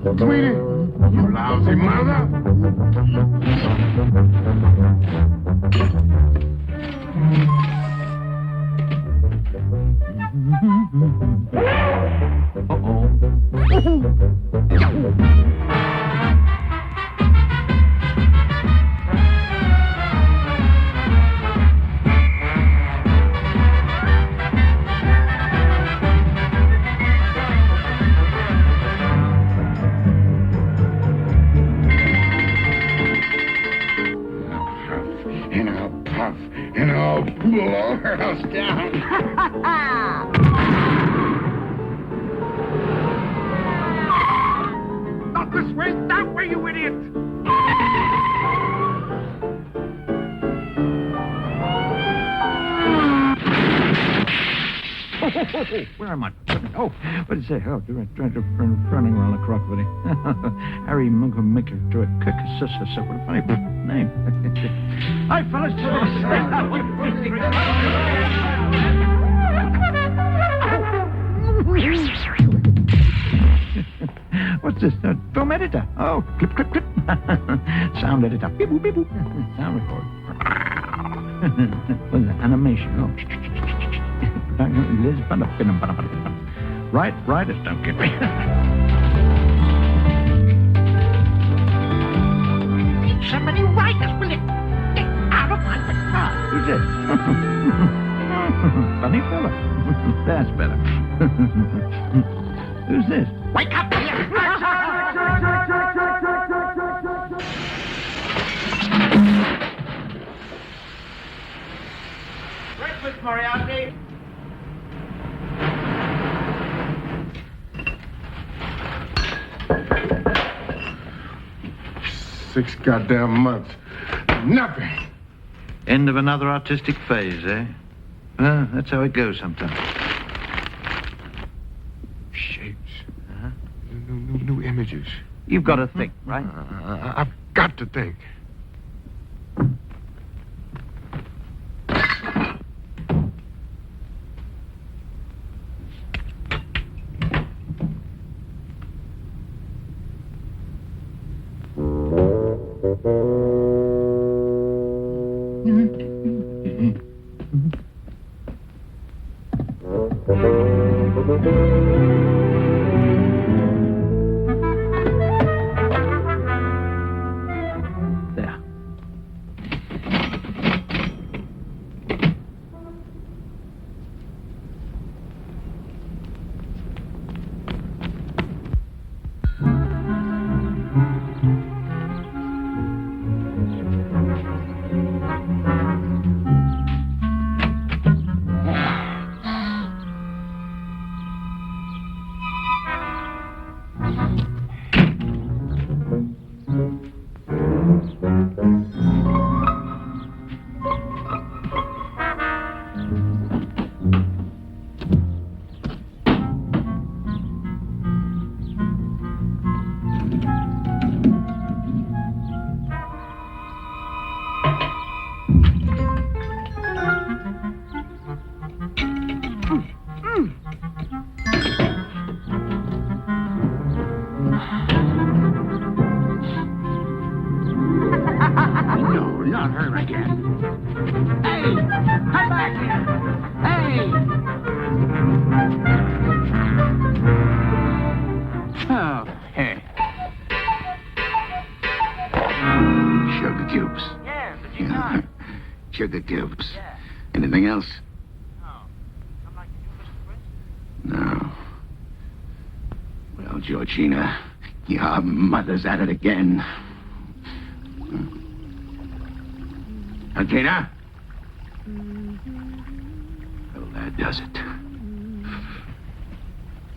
Sweetie, you lousy mother. And I'll puff, and I'll blow her house down. Not this way, that way, you idiot! Where am I? Oh, what did it say? Oh, running around the clock, buddy. Harry Munker to a Kirkus. What a funny name. Hi, fellas. What's this? Film editor. Oh, clip. Sound editor. Beep, boop, beep, boop. Sound record. What's that? Animation. Oh. Writers don't get me. Somebody writers, will you? Get out of my car. Who's this? Funny fella. That's better. Who's this? Wake up here! Breakfast, Moriarty. Six goddamn months. Nothing. End of another artistic phase, eh? Well, that's how it goes sometimes. Shapes. New images. You've got to think, right? I've got to think. There. No, not her again. Hey! Come back here! Hey! Oh, hey. Sugar cubes. Yeah, but you not. Sugar cubes. Yeah. Anything else? No. Something like you, Mr. Prince? No. Well, Georgina, your mother's at it again. Georgina? Well, that does it.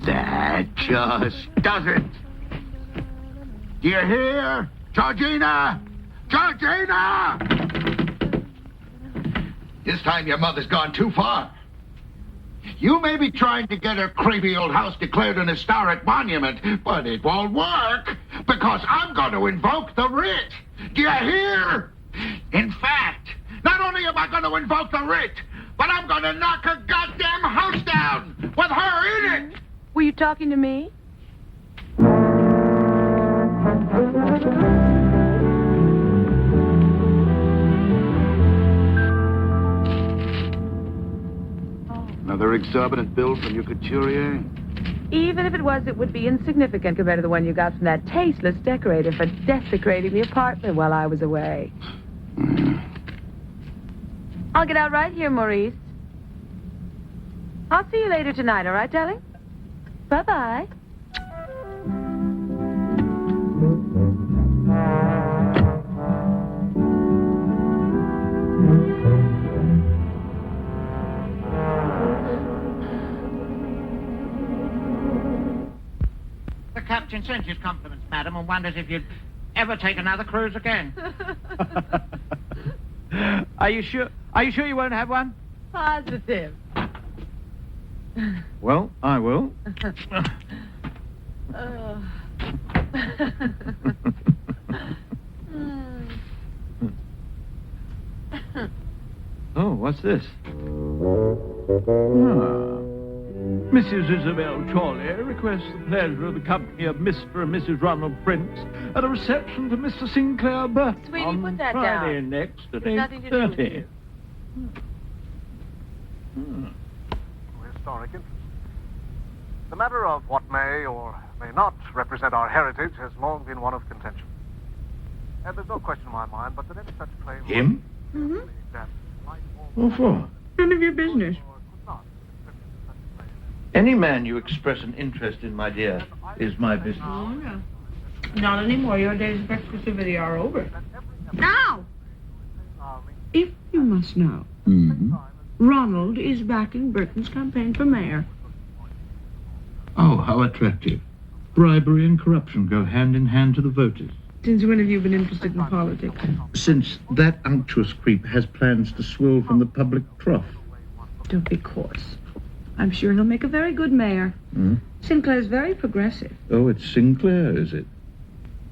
That just does it. Do you hear? Georgina! Georgina! This time your mother's gone too far. You may be trying to get her creepy old house declared an historic monument, but it won't work because I'm going to invoke the writ. Do you hear? In fact, not only am I going to invoke the writ, but I'm going to knock her goddamn house down with her in it. Were you talking to me? Another exorbitant bill from your couturier? Even if it was, it would be insignificant compared to the one you got from that tasteless decorator for desecrating the apartment while I was away. I'll get out right here, Maurice. I'll see you later tonight, all right, darling? Bye-bye. The captain sends his compliments, madam, and wonders if you'd ever take another cruise again. Are you sure? Are you sure you won't have one? Positive. Well, I will. Oh. Oh, what's this? Mrs. Isabel Chorley requests the pleasure of the company of Mr. and Mrs. Ronald Prince at a reception for Mr. Sinclair Burton Sweetie, on put that Friday down. next at It's nothing to do with 8:30. Historic interest. The matter of what may or may not represent our heritage has long been one of contention. And there's no question in my mind but that any such claim... Him? Mm-hmm. What for? None of your business. Any man you express an interest in, my dear, is my business. Oh, no. Not anymore. Your days of exclusivity are over. Now! If you must know, Mm-hmm. Ronald is backing Burton's campaign for mayor. Oh, how attractive. Bribery and corruption go hand in hand to the voters. Since when have you been interested in politics? Since that unctuous creep has plans to swill from the public trough. Don't be coarse. I'm sure he'll make a very good mayor. Hmm? Sinclair's very progressive. Oh, it's Sinclair, is it?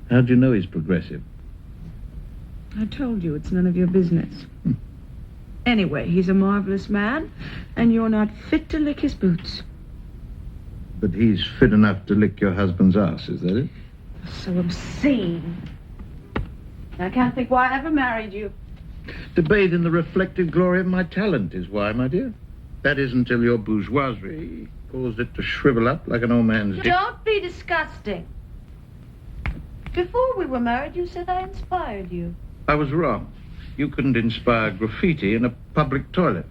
How do you know he's progressive? I told you it's none of your business. Anyway, he's a marvelous man, and you're not fit to lick his boots. But he's fit enough to lick your husband's ass, is that it? So obscene. I can't think why I ever married you. To bathe in the reflected glory of my talent is why, my dear. That is until your bourgeoisie caused it to shrivel up like an old man's dick. Don't be disgusting. Before we were married, you said I inspired you. I was wrong. You couldn't inspire graffiti in a public toilet.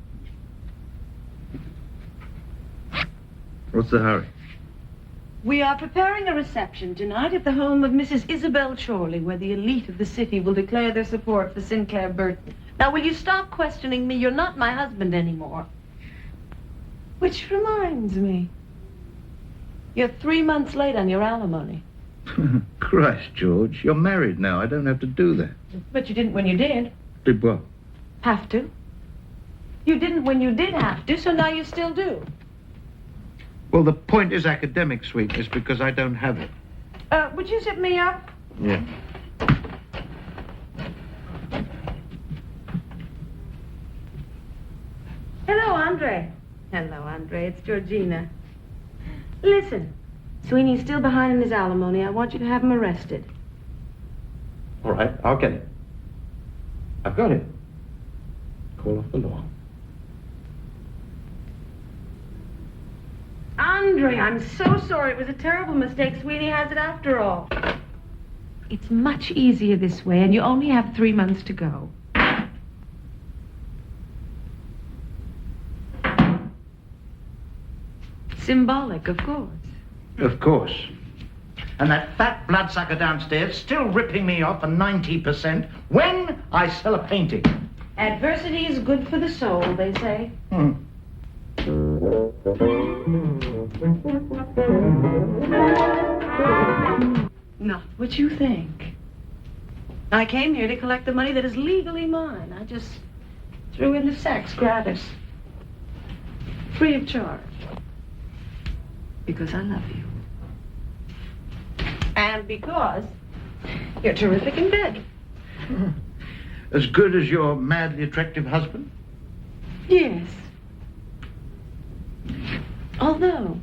What's the hurry? We are preparing a reception tonight at the home of Mrs. Isabel Chorley, where the elite of the city will declare their support for Sinclair Burton. Now, will you stop questioning me? You're not my husband anymore. Which reminds me, you're 3 months late on your alimony. Christ, George, you're married now. I don't have to do that. But you didn't when you did. Did what? Have to. You didn't when you did have to, so now you still do. Well, the point is academic sweetness because I don't have it. Would you zip me up? Yeah. Hello, Andre. Hello, Andre. It's Georgina. Listen, Sweeney's still behind in his alimony. I want you to have him arrested. All right, I'll get it. I've got it. Call off the law. Andre, I'm so sorry. It was a terrible mistake. Sweeney has it after all. It's much easier this way, and you only have 3 months to go. Symbolic, of course. Of course. And that fat bloodsucker downstairs still ripping me off for 90% when I sell a painting. Adversity is good for the soul, they say. Not what you think. I came here to collect the money that is legally mine. I just threw in the sex gratis. Free of charge. Because I love you. And because you're terrific in bed. As good as your madly attractive husband? Yes. Although,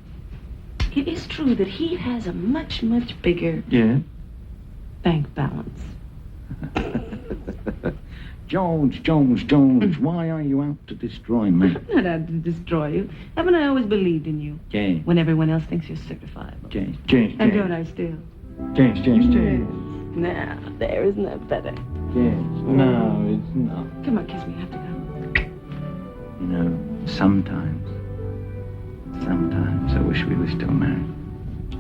it is true that he has a much, much bigger Yeah. bank balance. Jones, why are you out to destroy me? I'm not out to destroy you. Haven't I always believed in you? James. When everyone else thinks you're certifiable. James. And don't I still? James. Now, there, isn't that better? James. No, it's not. Come on, kiss me. I have to go. You know, sometimes I wish we were still married.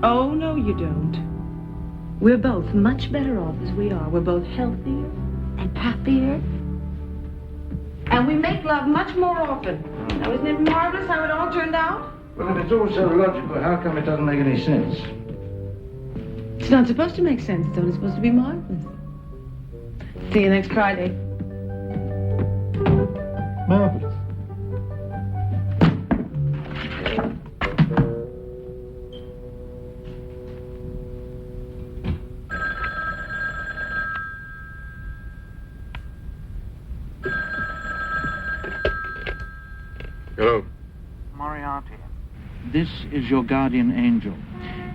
Oh, no, you don't. We're both much better off as we are. We're both healthier and happier. And we make love much more often. Now, isn't it marvelous how it all turned out? Well, if it's all so logical, how come it doesn't make any sense? It's not supposed to make sense. It's only supposed to be marvelous. See you next Friday. Marvelous. Hello. Moriarty. This is your guardian angel.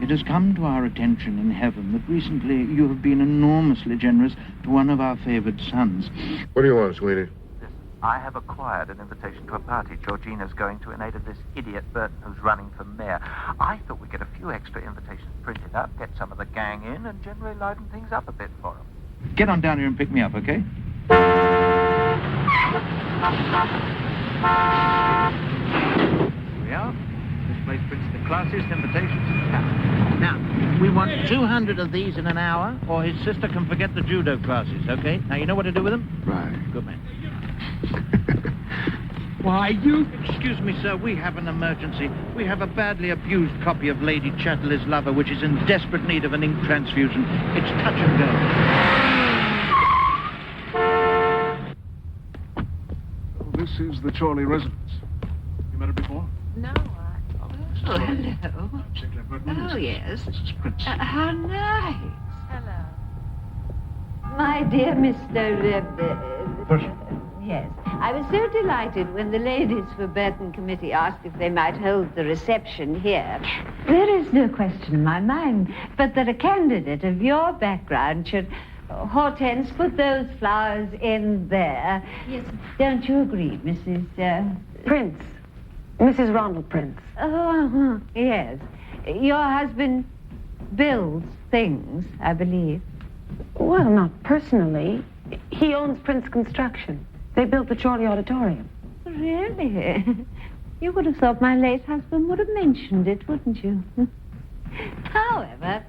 It has come to our attention in heaven that recently you have been enormously generous to one of our favored sons. What do you want, sweetie? Listen, I have acquired an invitation to a party Georgina's going to in aid of this idiot Burton who's running for mayor. I thought we'd get a few extra invitations printed up, get some of the gang in, and generally liven things up a bit for them. Get on down here and pick me up, okay? Here we are. This place prints the classiest invitations in town. Now, we want 200 of these in an hour, or his sister can forget the judo classes, okay? Now, you know what to do with them? Right. Good man. Why, you... Excuse me, sir, we have an emergency. We have a badly abused copy of Lady Chatterley's Lover, which is in desperate need of an ink transfusion. It's touch and go. This is the Chorley residence. You met her before? No, Oh, hello. Sinclair Burton. Oh, yes. This is Prince. How nice. Hello. My dear Mr. Burton. Yes. I was so delighted when the ladies for Burton Committee asked if they might hold the reception here. There is no question in my mind but that a candidate of your background should... Hortense, put those flowers in there. Yes. Don't you agree, Mrs. Prince. Mrs. Ronald Prince. Oh, yes. Your husband builds things, I believe. Well, not personally. He owns Prince Construction. They built the Chorley Auditorium. Really? You would have thought my late husband would have mentioned it, wouldn't you? However,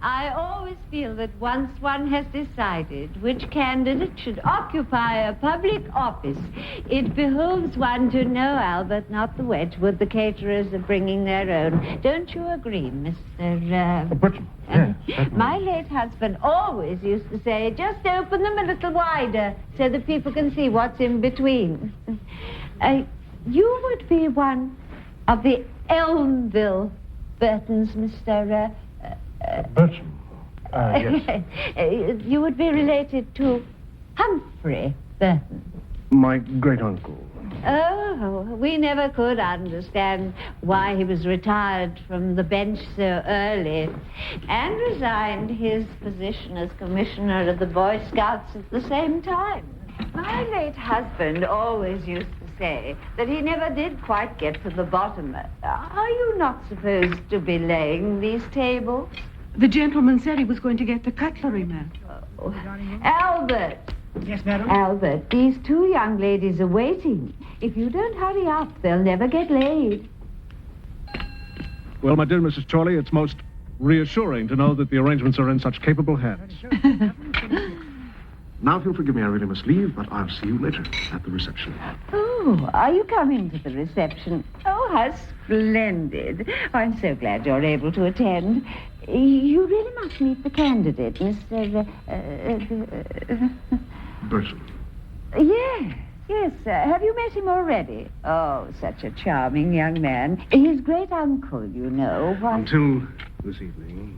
I always feel that once one has decided which candidate should occupy a public office, it behooves one to know Albert, not the Wedgwood. The caterers are bringing their own. Don't you agree, Mr. Burton. Yeah, My late husband always used to say, just open them a little wider so that people can see what's in between. You would be one of the Elmville Burtons, Mr. Burton. Yes. You would be related to Humphrey Burton. My great-uncle. Oh, we never could understand why he was retired from the bench so early and resigned his position as commissioner of the Boy Scouts at the same time. My late husband always used to say that he never did quite get to the bottom. Are you not supposed to be laying these tables? The gentleman said he was going to get the cutlery, ma'am. Oh. Albert! Yes, madam? Albert, these two young ladies are waiting. If you don't hurry up, they'll never get laid. Well, my dear Mrs. Chorley, it's most reassuring to know that the arrangements are in such capable hands. Now, if you'll forgive me, I really must leave, but I'll see you later at the reception. Oh, are you coming to the reception? Oh, how splendid. I'm so glad you're able to attend. You really must meet the candidate, Mr. Burton. Yes. Have you met him already? Oh, such a charming young man. His great uncle, you know. Until this evening.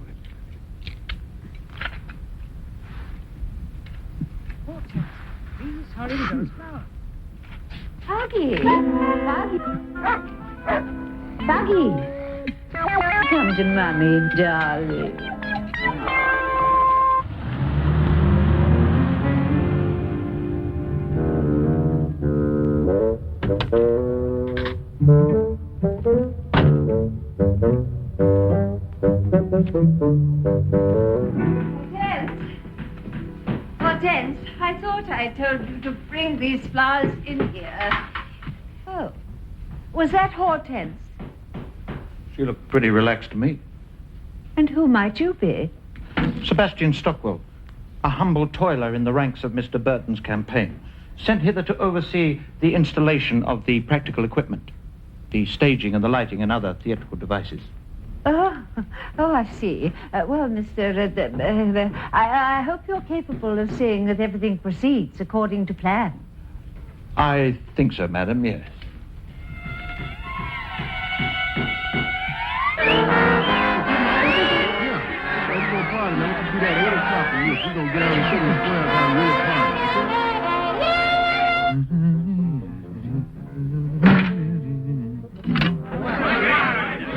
Please hurry with those flowers. Buggy. Come to Mummy, darling. Hortense, I thought I told you to bring these flowers in here. Oh, was that Hortense? She looked pretty relaxed to me. And who might you be? Sebastian Stockwell, a humble toiler in the ranks of Mr. Burton's campaign, sent hither to oversee the installation of the practical equipment, the staging and the lighting and other theatrical devices. Oh, I see. Well, Mr. I hope you're capable of seeing that everything proceeds according to plan. I think so, madam, yes.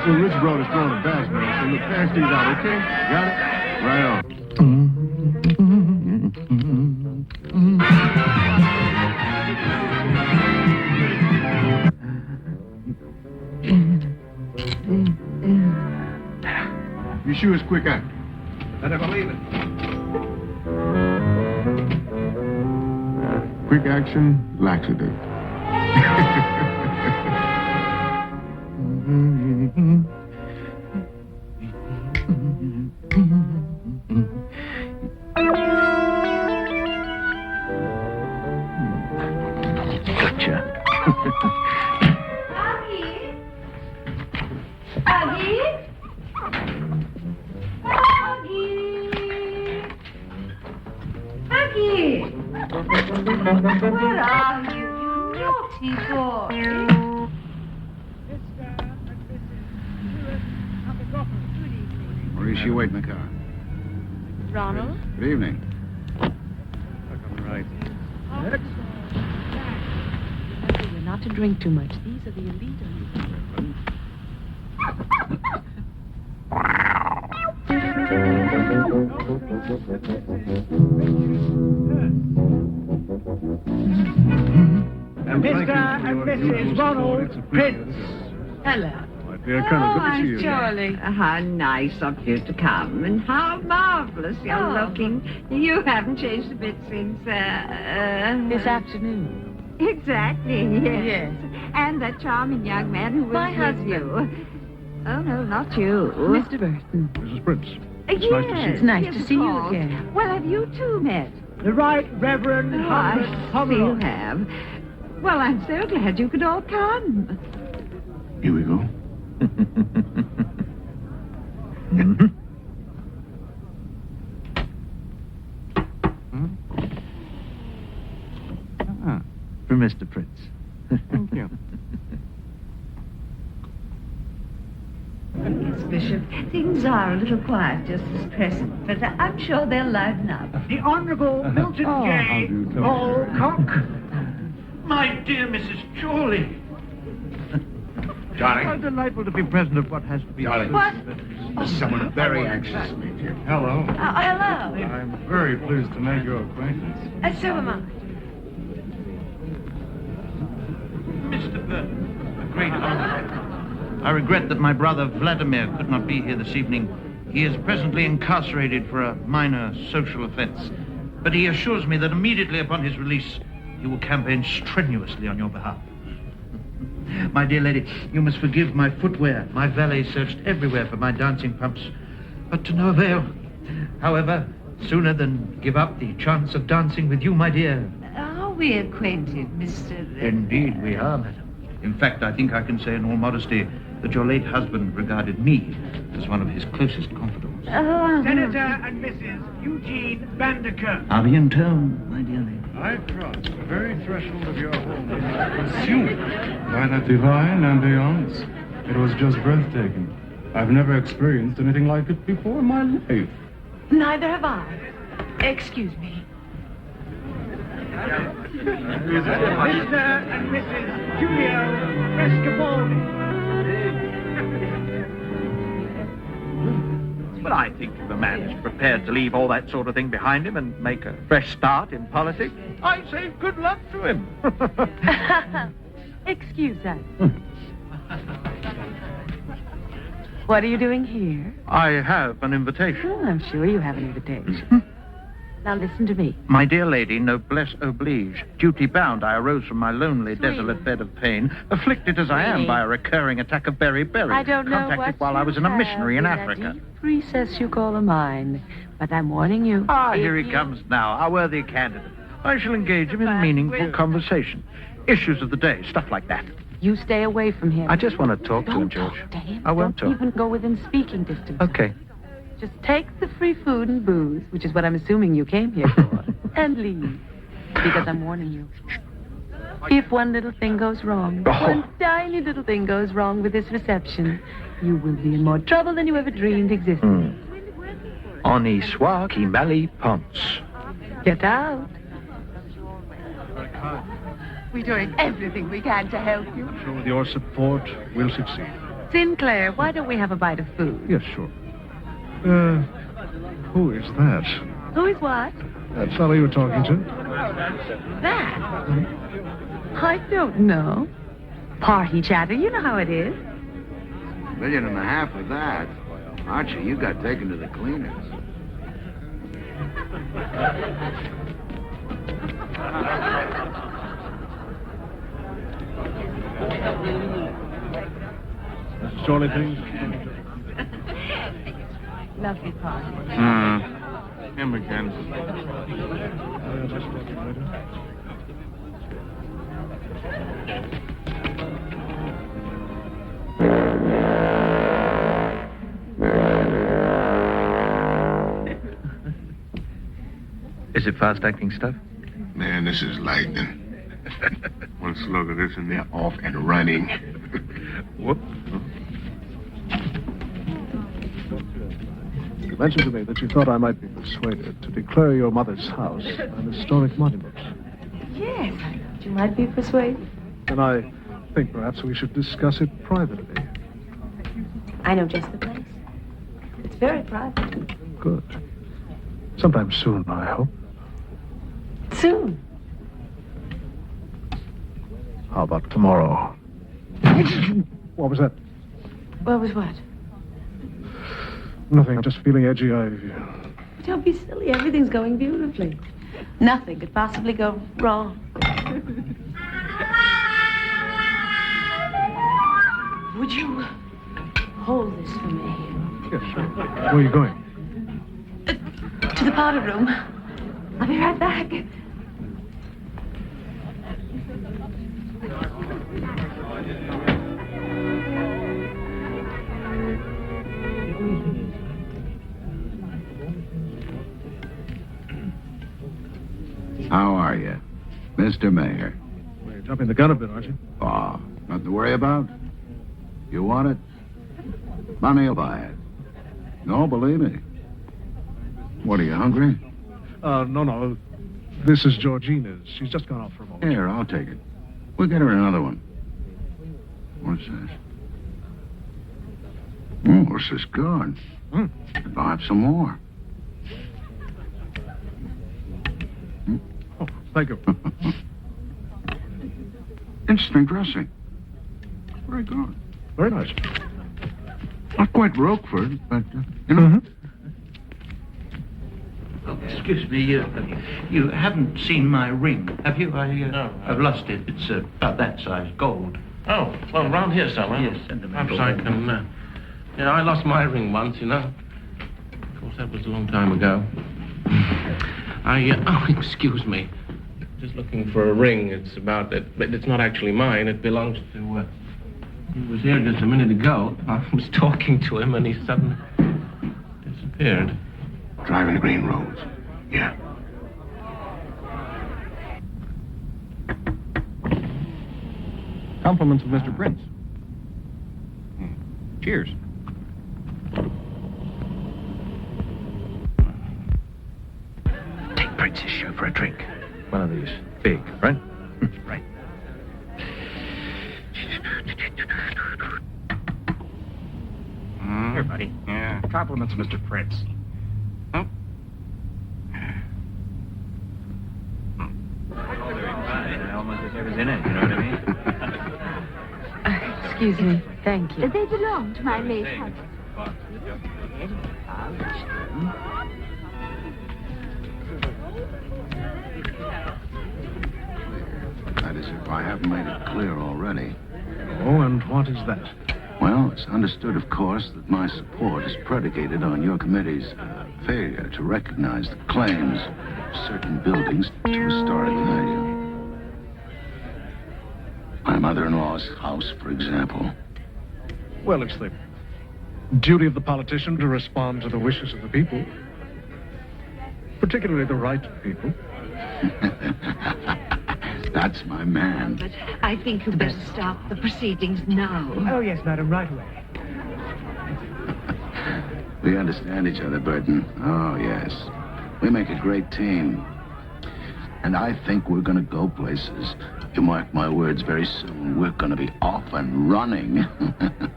So Rich Brothers throwing a basketball, so look, pass these out, okay? Got it? Right on. You sure it's quick act? Better believe it. Quick action, laxative. Gotcha. Aggie? Aggie? Aggie? Aggie? Where are you, you naughty boy? Where is she waiting in the car? Ronald? Good evening. Right. You're not to drink too much. These are the elite. Mr. and Mrs. Ronald Prince. Hello. Yeah, Colonel, good to see you. Charlie. How nice of you to come, and how marvelous you're looking. You haven't changed a bit since, This afternoon. Exactly, yes. Yes. And that charming young man who was My with husband. you. Oh, no, not you. Mr. Burton. Mrs. Prince. Yes, nice to see you. It's nice yes, to of see you course. again. Well, have you two met? The Right Reverend Oh, I Humbert see you Hummerock. have. Well, I'm so glad you could all come. Here we go. For Mr. Prince. Thank you. Yes, Bishop. Things are a little quiet just at present, but I'm sure they'll liven up. The Honorable Milton J. Alcock. My dear Mrs. Chorley. Johnny. How delightful to be present at what has to be. Charlie. What? Someone very anxious to meet you. Hello. Hello. I'm very pleased to make your acquaintance. So am I. Mr. Burton, a great honor. I regret that my brother Vladimir could not be here this evening. He is presently incarcerated for a minor social offense. But he assures me that immediately upon his release, he will campaign strenuously on your behalf. My dear lady, you must forgive my footwear. My valet searched everywhere for my dancing pumps, but to no avail. However, sooner than give up the chance of dancing with you, my dear. Are we acquainted, Mr. Indeed we are, madam. In fact, I think I can say in all modesty that your late husband regarded me as one of his closest confidants. Senator and Mrs. Eugene Vanderkirk. A bientôt, my dear lady. I crossed the very threshold of your home, consumed by that divine ambiance. It was just breathtaking. I've never experienced anything like it before in my life. Neither have I. Excuse me. Mr. and Mrs. Julio Frescobaldi. But I think if a man is prepared to leave all that sort of thing behind him and make a fresh start in politics, I say good luck to him. Excuse us. What are you doing here? I have an invitation. Well, I'm sure you have an invitation. Now listen to me. My dear lady, noblesse oblige. Duty bound, I arose from my lonely, Sweetie. desolate bed of pain, afflicted as I am Sweetie. by a recurring attack of beriberi. I don't know Contacted what while I you was in a have missionary in that Africa. deep recess you call a mind, but I'm warning you. Here if he you- comes now, our worthy candidate. I shall engage him in meaningful conversation. Issues of the day, stuff like that. You stay away from him. I just want to talk to him, Don't George. talk to him. I won't Don't talk. even go within speaking distance. Okay. Just take the free food and booze, which is what I'm assuming you came here for, and leave. Because I'm warning you. If one little thing goes wrong, one tiny little thing goes wrong with this reception, you will be in more trouble than you ever dreamed existed. On y soit qui mal y pense. Get out. We're doing everything we can to help you. I'm sure with your support, we'll succeed. Sinclair, why don't we have a bite of food? Yes, sure. Who is that? Who is what? That fellow you were talking to? That? I don't know. Party chatter, you know how it is. $1.5 million of that. Archie, you got taken to the cleaners. Mrs. Shorley, please. Lovely party. Him again. Is it fast-acting stuff? Man, this is lightning. One slug of this and They're off and running. Whoop. You mentioned to me that you thought I might be persuaded to declare your mother's house an historic monument. Yes, I thought you might be persuaded. And I think perhaps we should discuss it privately. I know just the place. It's very private. Good. Sometime soon, I hope. Soon. How about tomorrow? What was that? What was what? Nothing. I'm just feeling edgy. Don't be silly. Everything's going beautifully. Nothing could possibly go wrong. Would you hold this for me? Yes, sure. Where are you going? To the powder room. I'll be right back. How are you, Mr. Mayor? Well, you're jumping the gun a bit, aren't you? Oh, nothing to worry about. You want it? Money will buy it. No, believe me. What, are you hungry? No. This is Georgina's. She's just gone out for a moment. Here, I'll take it. We'll get her another one. What's this? Oh, this is good. I'll have some more. Oh, thank you. Instant dressing. Very good. Very nice. Not quite Roquefort, but, you know. Oh, excuse me, you haven't seen my ring, have you? No. I've lost it. It's about that size, gold. Oh, well, round here somewhere. Yes, sentimental. Perhaps I can, I lost my ring once, you know. Of course, that was a long time ago. Excuse me. Just looking for a ring. It's about it, but it's not actually mine. It belongs to, he was here just a minute ago. I was talking to him, and he suddenly disappeared. Driving the green roads. Yeah. Compliments of Mr. Prince. Cheers. Take Prince's shoe for a drink. One of these. Big, right? Right. Here, buddy. Yeah. Compliments of Mr. Prince. Almost as if it was in it, you know what I mean? Excuse me. Thank you. They belong to my late husband. That is, if I haven't made it clear already. Oh, and what is that? Well, it's understood, of course, that my support is predicated on your committee's failure to recognize the claims of certain buildings to historic value. My mother-in-law's house, for example. Well, it's the duty of the politician to respond to the wishes of the people. Particularly the right people. That's my man. But I think you'd better stop the proceedings now. Oh, yes, madam, right away. We understand each other, Burton. Oh, yes. We make a great team. And I think we're going to go places. You mark my words, very soon we're going to be off and running.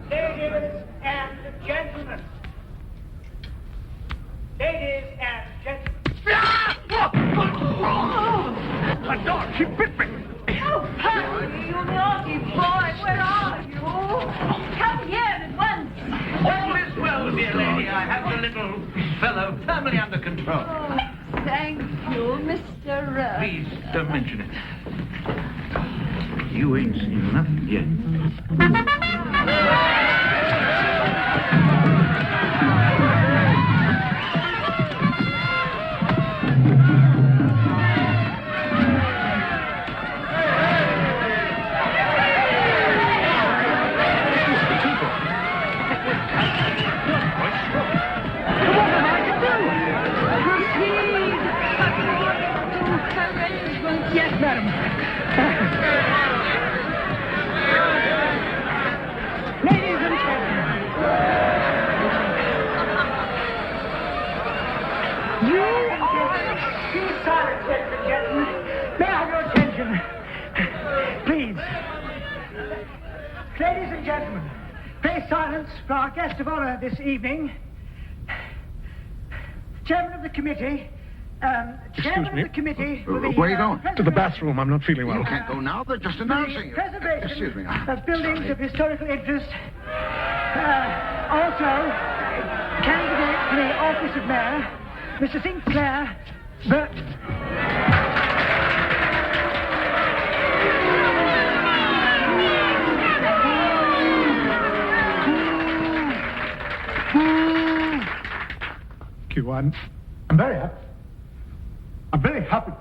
Ladies and gentlemen. Ladies and gentlemen. My dog, she bit me. Oh, Percy, you naughty boy, where are you? Come here at once. All is well, dear lady. I have the little fellow firmly under control. Oh, thank you, Mr. Please don't mention it. You ain't seen nothing yet. Yes, madam. Ladies and gentlemen. You are... Be silent, ladies and gentlemen. May I have your attention? Please. Ladies and gentlemen, pray silence for our guest of honor this evening. Chairman of the committee... Chairman of the committee... Where are you going? To the bathroom. I'm not feeling well. You can't go now. They're just announcing you. Preservation Excuse me. of buildings of historical interest. Also, candidate for the office of mayor, Mr. Sinclair Burton. I'm very happy. I'm very happy.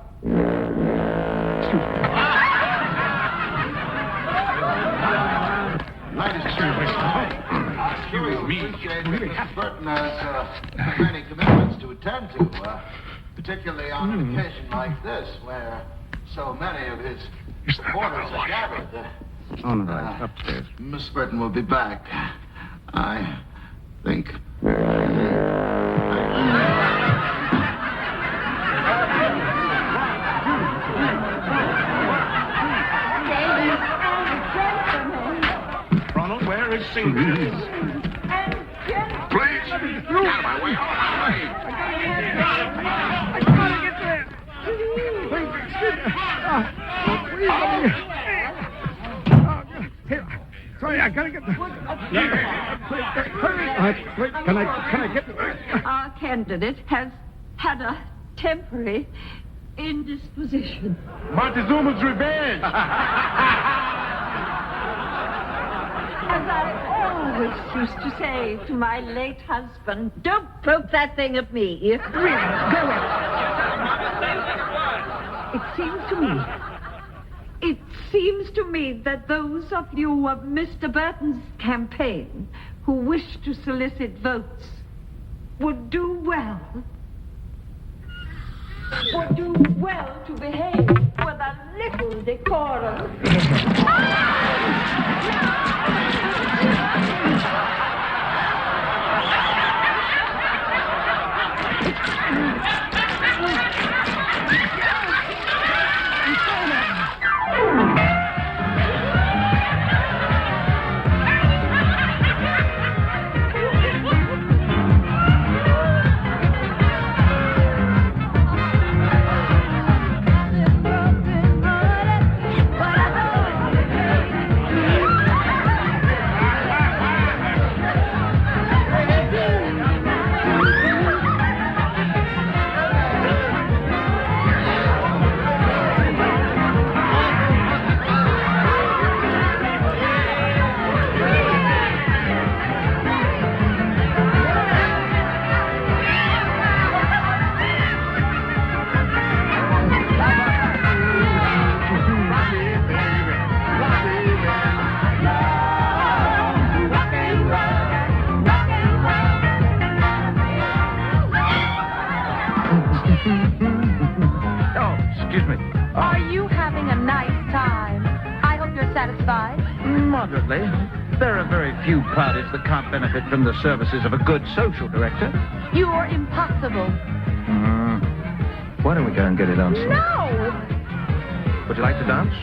Excuse me. Ladies and gentlemen, Mr. Burton has many commitments to attend to, particularly on an occasion like this, where so many of his supporters are gathered. On the right, upstairs. Miss Burton will be back. I think. Ronald, where is Sinclair? Please, get out of my way. Out of my way. I gotta get there. Sorry, I gotta get there. Can I get there? Our candidate has had a temporary indisposition. Montezuma's revenge. As I always used to say to my late husband, don't poke that thing at me. Really, go It seems to me that those of you of Mr. Burton's campaign who wish to solicit votes would do well to behave with a little decorum. Oh, excuse me. Are you having a nice time? I hope you're satisfied. Moderately. There are very few parties that can't benefit from the services of a good social director. You're impossible. Why don't we go and get it on? No! Would you like to dance?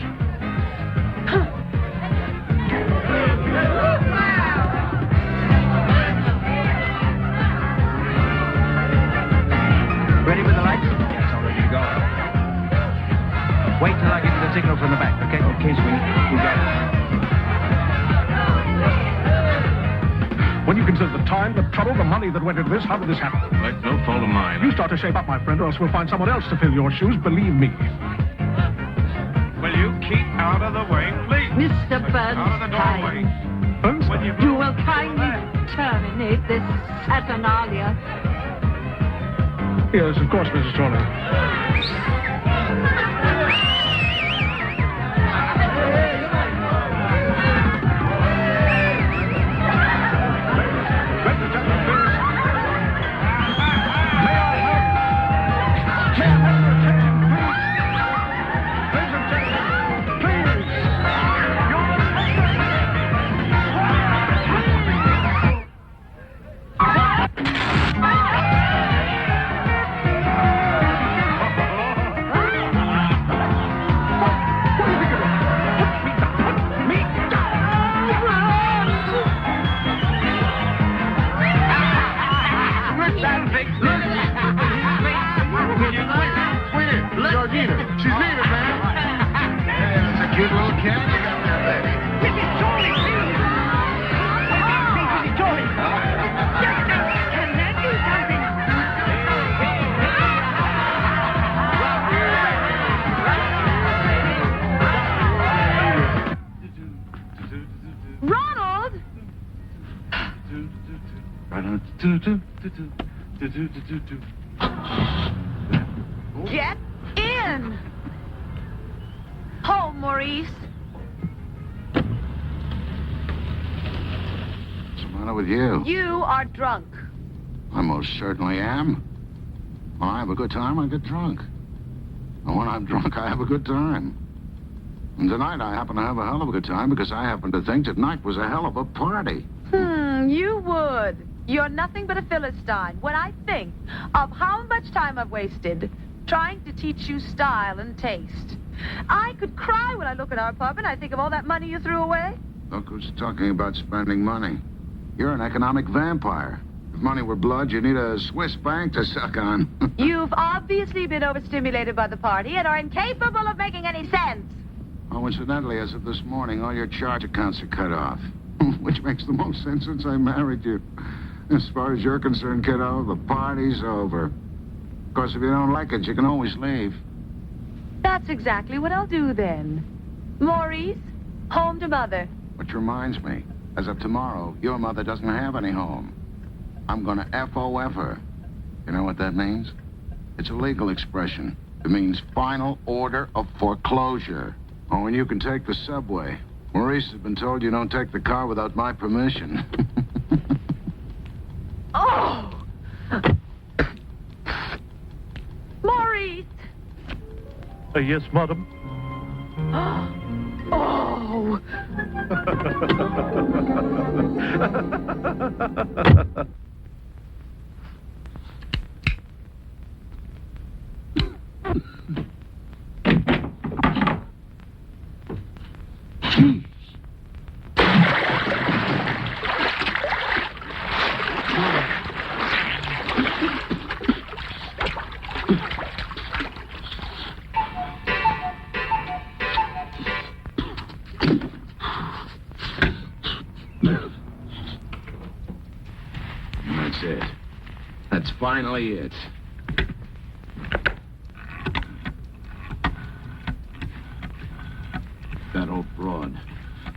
Ready with the lights? Yes, all ready to go. Wait till I give you the signal from the back, okay? Okay, sweetie. You got it. When you consider the time, the trouble, the money that went into this, how did this happen? That's no fault of mine. You start to shape up, my friend, or else we'll find someone else to fill your shoes, believe me. Will you keep out of the way, please? Mr. Bernstein, you will kindly terminate this saturnalia. Yes, of course, Mrs. Chorley. Georgina, she's leaving, man. Hey, that's a cute little cat you got there, baby. Mrs. Jolie, please. Mrs. Jolie. Can I do something? Ronald! Get in! Home, Maurice. What's the matter with you? You are drunk. I most certainly am. When I have a good time, I get drunk. And when I'm drunk, I have a good time. And tonight, I happen to have a hell of a good time because I happen to think tonight was a hell of a party. You would. You're nothing but a Philistine. When I think of how much time I've wasted trying to teach you style and taste, I could cry when I look at our pub and I think of all that money you threw away. Look who's talking about spending money. You're an economic vampire. If money were blood, you need a Swiss bank to suck on. You've obviously been overstimulated by the party and are incapable of making any sense. Oh, incidentally, as of this morning, all your charge accounts are cut off. Which makes the most sense since I married you. As far as you're concerned, kiddo, the party's over. Of course, if you don't like it, you can always leave. That's exactly what I'll do then. Maurice, home to mother. Which reminds me, as of tomorrow, your mother doesn't have any home. I'm gonna FOF her. You know what that means? It's a legal expression. It means final order of foreclosure. Oh, and you can take the subway. Maurice has been told you don't take the car without my permission. Oh! Maurice! Yes, madam. Oh! That's it. That's finally it. That old broad.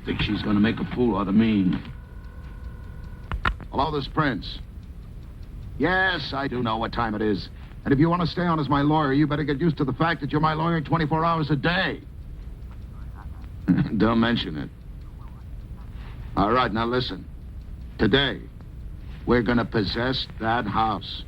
Think she's gonna make a fool out of me. Hello, this Prince. Yes, I do know what time it is. And if you want to stay on as my lawyer, you better get used to the fact that you're my lawyer 24 hours a day. Don't mention it. All right, now listen. Today, we're gonna possess that house.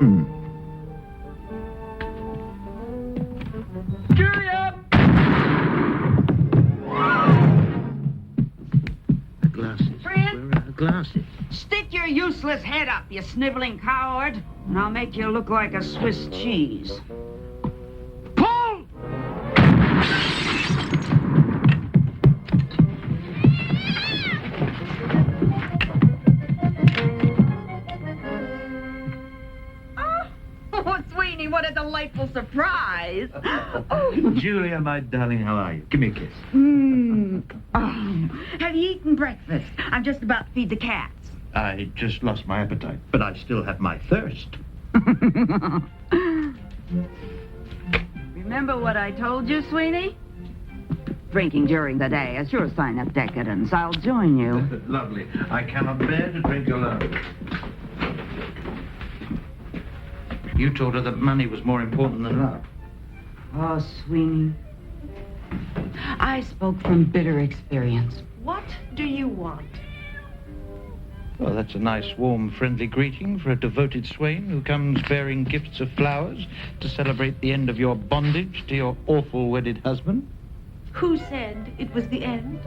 Julia! The glasses. Fred? Where are the glasses? Stick your useless head up, you sniveling coward, and I'll make you look like a Swiss cheese. Pull! Oh, Sweeney, what a delightful surprise. Julia, my darling, how are you? Give me a kiss. Have you eaten breakfast? I'm just about to feed the cats. I just lost my appetite, but I still have my thirst. Remember what I told you, Sweeney? Drinking during the day is sure sign of decadence. I'll join you. Lovely. I cannot bear to drink alone. You told her that money was more important than love. Oh, Sweeney. I spoke from bitter experience. What do you want? Well, that's a nice, warm, friendly greeting for a devoted swain who comes bearing gifts of flowers to celebrate the end of your bondage to your awful wedded husband. Who said it was the end?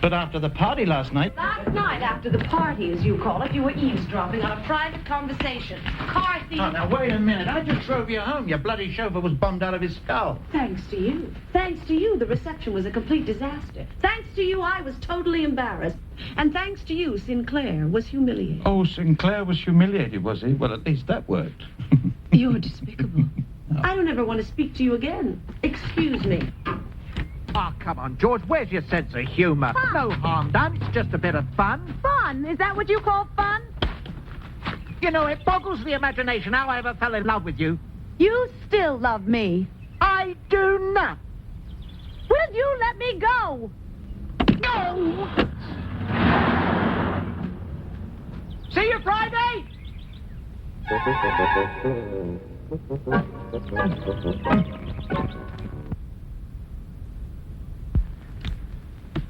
But after the party last night... Last night, after the party, as you call it, you were eavesdropping on a private conversation. Car thief... Oh, now, wait a minute. I just drove you home. Your bloody chauffeur was bombed out of his skull. Thanks to you. Thanks to you, the reception was a complete disaster. Thanks to you, I was totally embarrassed. And thanks to you, Sinclair was humiliated. Oh, Sinclair was humiliated, was he? Well, at least that worked. You're despicable. I don't ever want to speak to you again. Excuse me. Oh, come on, George. Where's your sense of humor? Fun. No harm done. It's just a bit of fun. Fun? Is that what you call fun? You know, it boggles the imagination how I ever fell in love with you. You still love me. I do not. Will you let me go? No! See you Friday!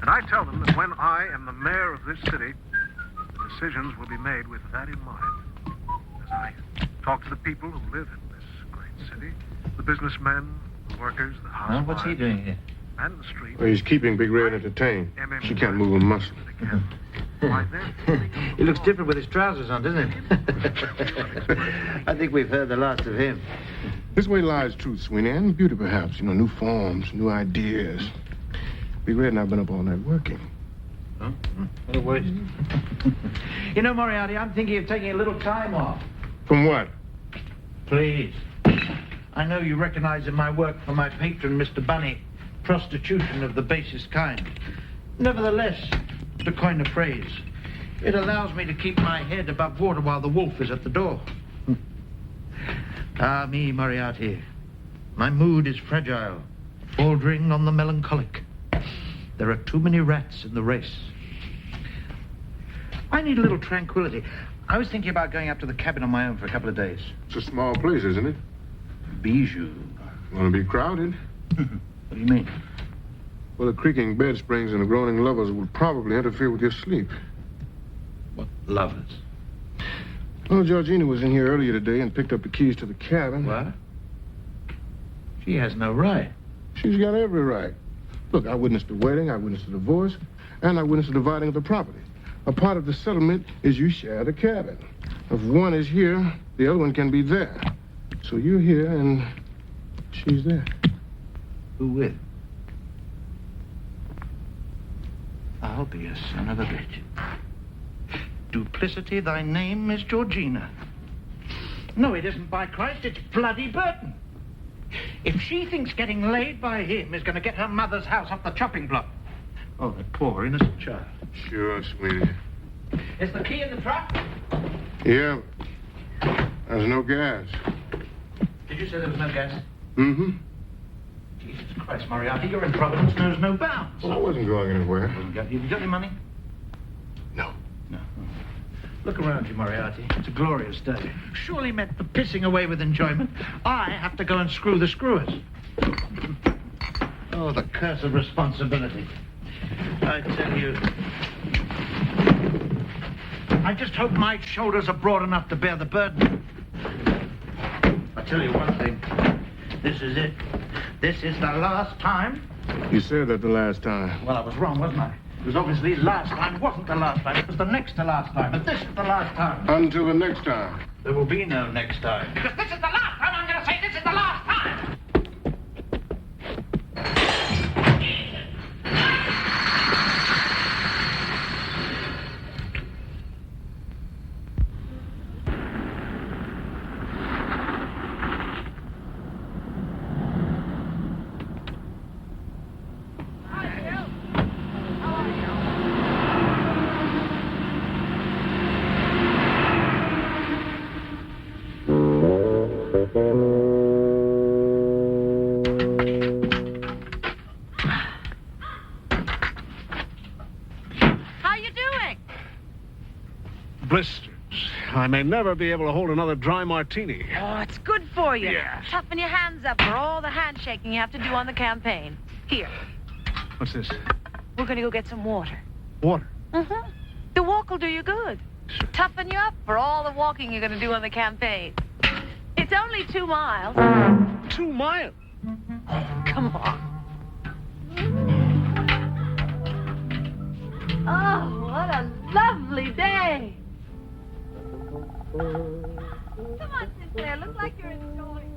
And I tell them that when I am the mayor of this city, decisions will be made with that in mind. As I talk to the people who live in this great city, the businessmen, the workers, the housewives... What's he doing here? And the street... Well, he's keeping Big Red entertained. She can't move a muscle. He looks different with his trousers on, doesn't he? I think we've heard the last of him. This way lies truth, Sweeney, and beauty, perhaps. You know, new forms, new ideas. Big Red and I've been up all night working. Huh? What a waste. You know, Moriarty, I'm thinking of taking a little time off. From what? Please. I know you recognize in my work for my patron, Mr. Bunny, prostitution of the basest kind. Nevertheless, to coin a phrase, it allows me to keep my head above water while the wolf is at the door. Ah, me, Moriarty. My mood is fragile, bordering on the melancholic. There are too many rats in the race. I need a little tranquility. I was thinking about going up to the cabin on my own for a couple of days. It's a small place, isn't it? Bijou. Want to be crowded? What do you mean? Well, the creaking bed springs and the groaning lovers would probably interfere with your sleep. What lovers? Well, Georgina was in here earlier today and picked up the keys to the cabin. What? She has no right. She's got every right. Look, I witnessed the wedding, I witnessed the divorce, and I witnessed the dividing of the property. A part of the settlement is you share the cabin. If one is here, the other one can be there. So you're here and she's there. Who with? I'll be a son of a bitch. Duplicity, thy name is Georgina. No, it isn't, by Christ, it's bloody Burton. If she thinks getting laid by him is going to get her mother's house off the chopping block. Oh, that poor innocent child. Sure, sweetie. Is the key in the truck? Yeah. There's no gas. Did you say there was no gas? Mm-hmm. Jesus Christ, Moriarty, your improvidence knows no bounds. Well, I wasn't going anywhere. Have you got any money? No. No. Look around you, Moriarty. It's a glorious day. Surely meant the pissing away with enjoyment. I have to go and screw the screwers. Oh, the curse of responsibility. I tell you. I just hope my shoulders are broad enough to bear the burden. I tell you one thing. This is it. This is the last time. You said that the last time. Well, I was wrong, wasn't I? It was obviously last time. It wasn't the last time. It was the next to last time. But this is the last time. Until the next time. There will be no next time. Because this is the last time I'm going to say this is the last time. How you doing? Blisters. I may never be able to hold another dry martini. Oh, it's good for you. Yes. Toughen your hands up for all the handshaking you have to do on the campaign. Here, What's this? we're going to go get some water. Water. Mm-hmm. The walk will do you good. Toughen you up for all the walking you're going to do on the campaign. It's only 2 miles. 2 miles? Come on. Oh, what a lovely day. Come on, Sinclair. Look like you're enjoying.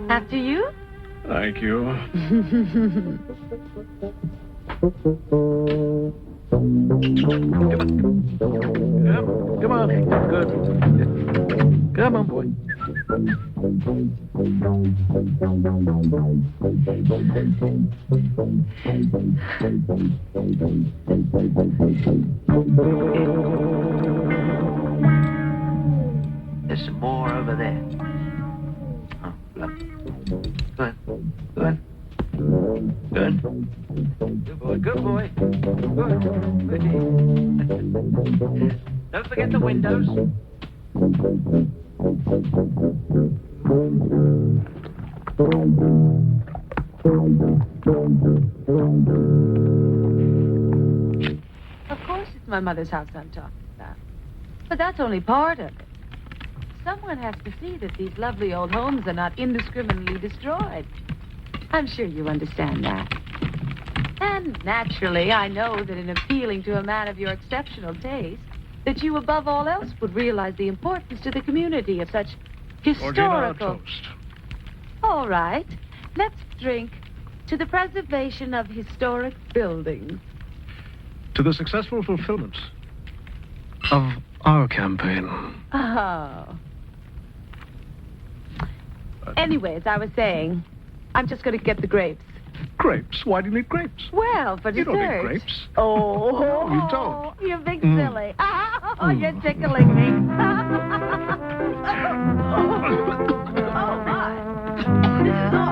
After you? Thank you. Come on. Good. Come on, boy. There's some more over there. Oh, look. Good. Good. Good. Good boy. Good boy. Good. Don't forget the windows. Of course it's my mother's house I'm talking about. But that's only part of it. Someone has to see that these lovely old homes are not indiscriminately destroyed. I'm sure you understand that. And naturally, I know that in appealing to a man of your exceptional taste, that you above all else would realize the importance to the community of such historical... toast. All right. Let's drink to the preservation of historic buildings. To the successful fulfillment of our campaign. Oh. Anyway, as I was saying, I'm just going to get the grapes. Grapes? Why do you need grapes? Well, for You dessert. don't need grapes. Oh. No, you don't. You big Mm. silly. Oh, you're tickling me. Oh, my. Let me get the door.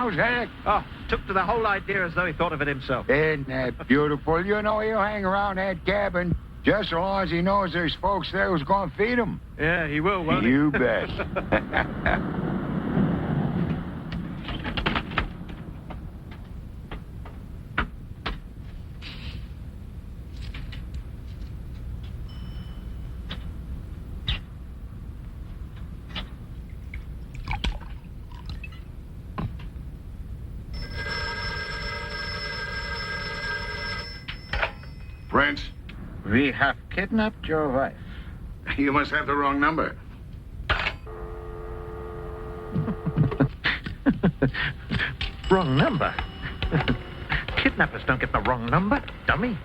How's that? Oh, took to the whole idea as though he thought of it himself. Isn't that beautiful? You know, he'll hang around that cabin just so long as he knows there's folks there who's going to feed him. Yeah, he will, won't he? You bet. Prince, We have kidnapped your wife. you must have the wrong number. Wrong number? Kidnappers don't get the wrong number, dummy.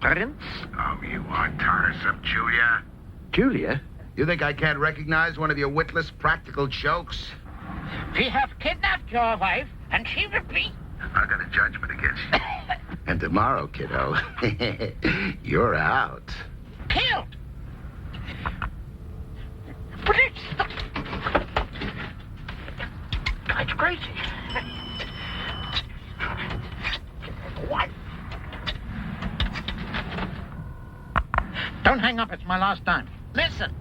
Prince? Oh, you are tiresome, Julia. Julia? You think I can't recognize one of your witless practical jokes? We have kidnapped your wife, and she will be... I got a judgment against you. And tomorrow, kiddo, you're out. killed. Please stop. It's crazy. What? Don't hang up. It's my last time. Listen.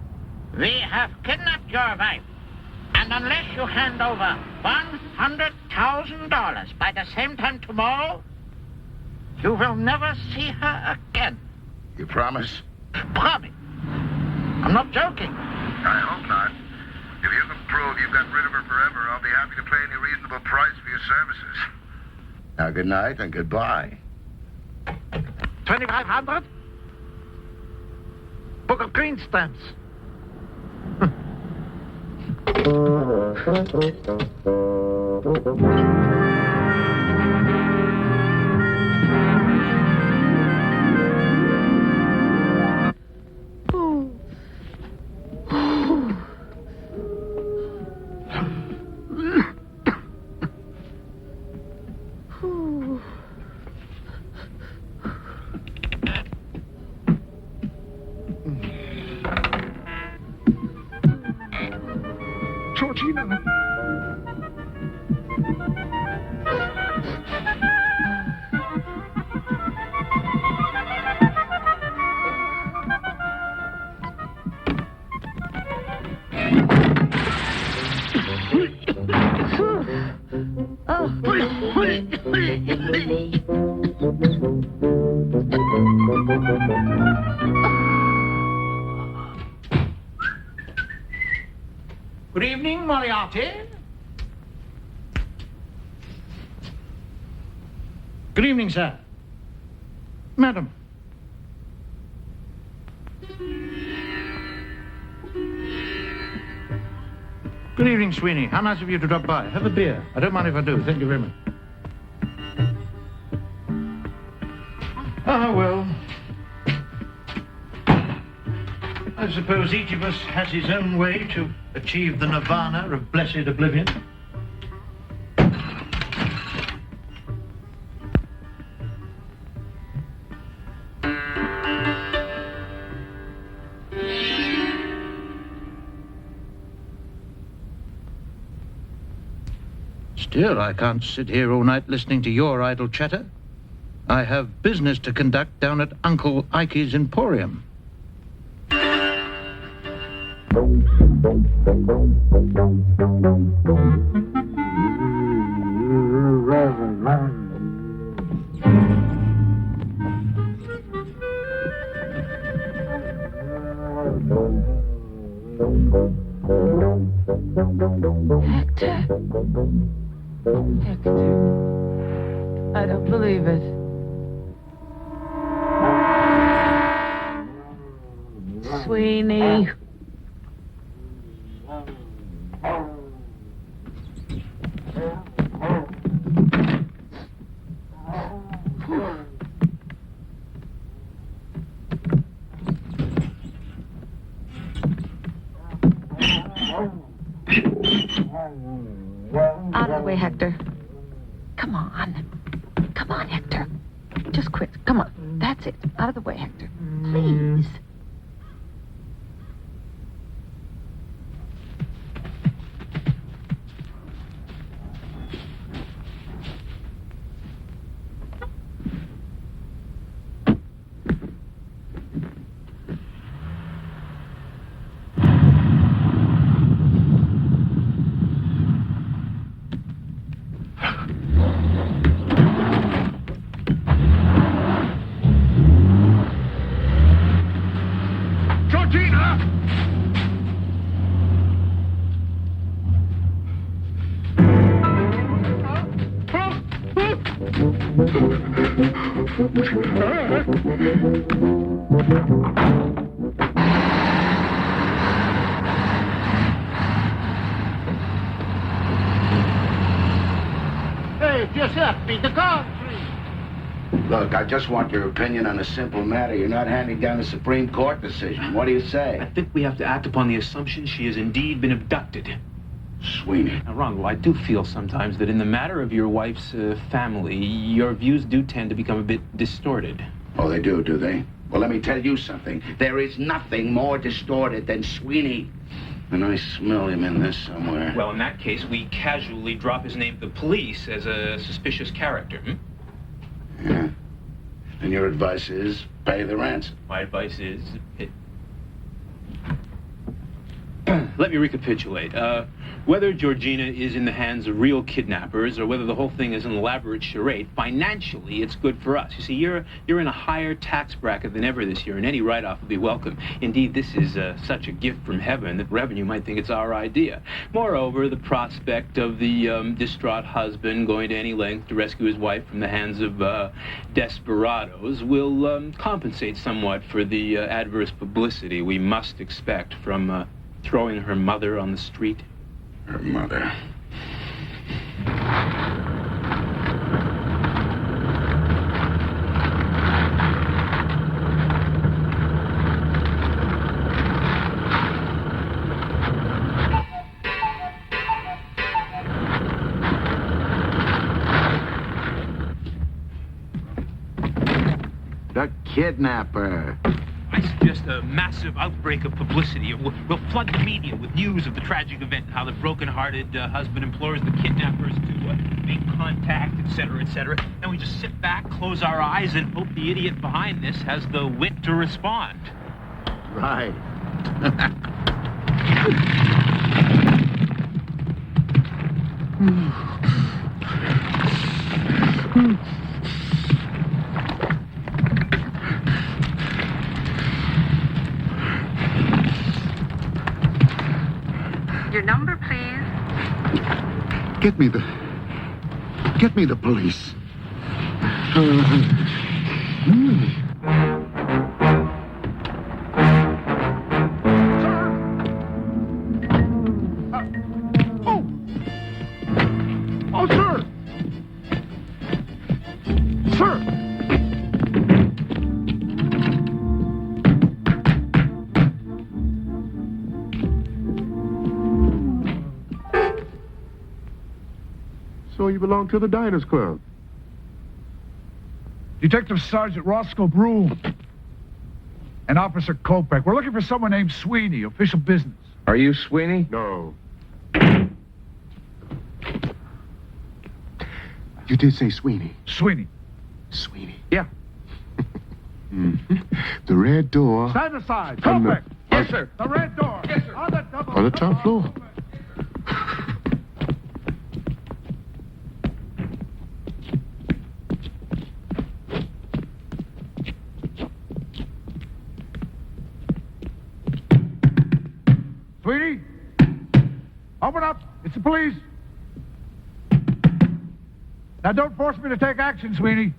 We have kidnapped your wife. And unless you hand over $100,000 by the same time tomorrow, you will never see her again. You promise? Promise. I'm not joking. I hope not. If you can prove you've got rid of her forever, I'll be happy to pay any reasonable price for your services. Now, good night and goodbye. 2,500? Book of green stamps. Georgina. Good evening, Moriarty. Good evening, sir. Madam. Good evening, Sweeney. How nice of you to drop by. Have a beer. I don't mind if I do. Thank you very much. Ah, well. I suppose each of us has his own way to achieve the nirvana of blessed oblivion. Still, I can't sit here all night listening to your idle chatter. I have business to conduct down at Uncle Ikey's Emporium. Hector. I don't believe it. Sweeney. Out of the way, Hector. Come on. Come on, Hector. Just quick. Come on. That's it. Out of the way, Hector. Please. Hey, Giuseppe, the guard. Look, I just want your opinion on a simple matter. You're not handing down a Supreme Court decision. What do you say? I think we have to act upon the assumption she has indeed been abducted. Sweeney. Now, Ronald, I do feel sometimes that in the matter of your wife's family, your views do tend to become a bit distorted. Oh, they do they? Well, let me tell you something. There is nothing more distorted than Sweeney. And I smell him in this somewhere. Well, in that case, we casually drop his name to the police as a suspicious character, Yeah. And your advice is pay the ransom. My advice is... Let me recapitulate. Whether Georgina is in the hands of real kidnappers or whether the whole thing is an elaborate charade, financially it's good for us. You see, you're in a higher tax bracket than ever this year, and any write-off will be welcome. Indeed, this is such a gift from heaven that revenue might think it's our idea. Moreover, the prospect of the distraught husband going to any length to rescue his wife from the hands of desperados will compensate somewhat for the adverse publicity we must expect from throwing her mother on the street. Her mother. The kidnapper. I suggest a massive outbreak of publicity. We'll flood the media with news of the tragic event, how the broken-hearted husband implores the kidnappers to make contact, etc., etc. Then we just sit back, close our eyes, and hope the idiot behind this has the wit to respond. Right. Your number, please. Get me the police. Oh, sir! Sir! So you belong to the Diners Club? Detective Sergeant Roscoe Broom and Officer Kopech. We're looking for someone named Sweeney, official business. Are you Sweeney? No. You did say Sweeney. Sweeney. Sweeney. Yeah. The red door. Stand aside. On the- Kopech. Yes, sir. The red door. Yes, sir. On the double. On the top floor. Sweeney. Open up. It's the police. Now, don't force me to take action, Sweeney.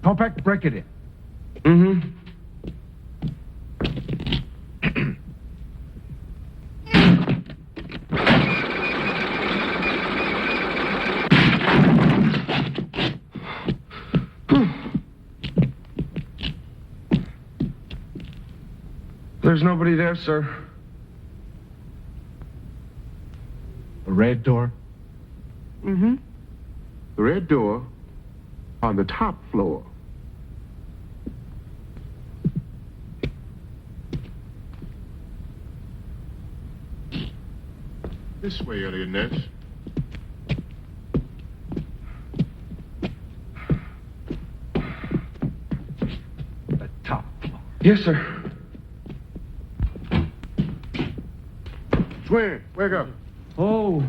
Kopech, break it in. Mm-hmm. There's nobody there, sir. The red door? Mm-hmm. The red door on the top floor. This way, Elliot Ness. The top floor. Yes, sir. Sweeney, wake up. Oh,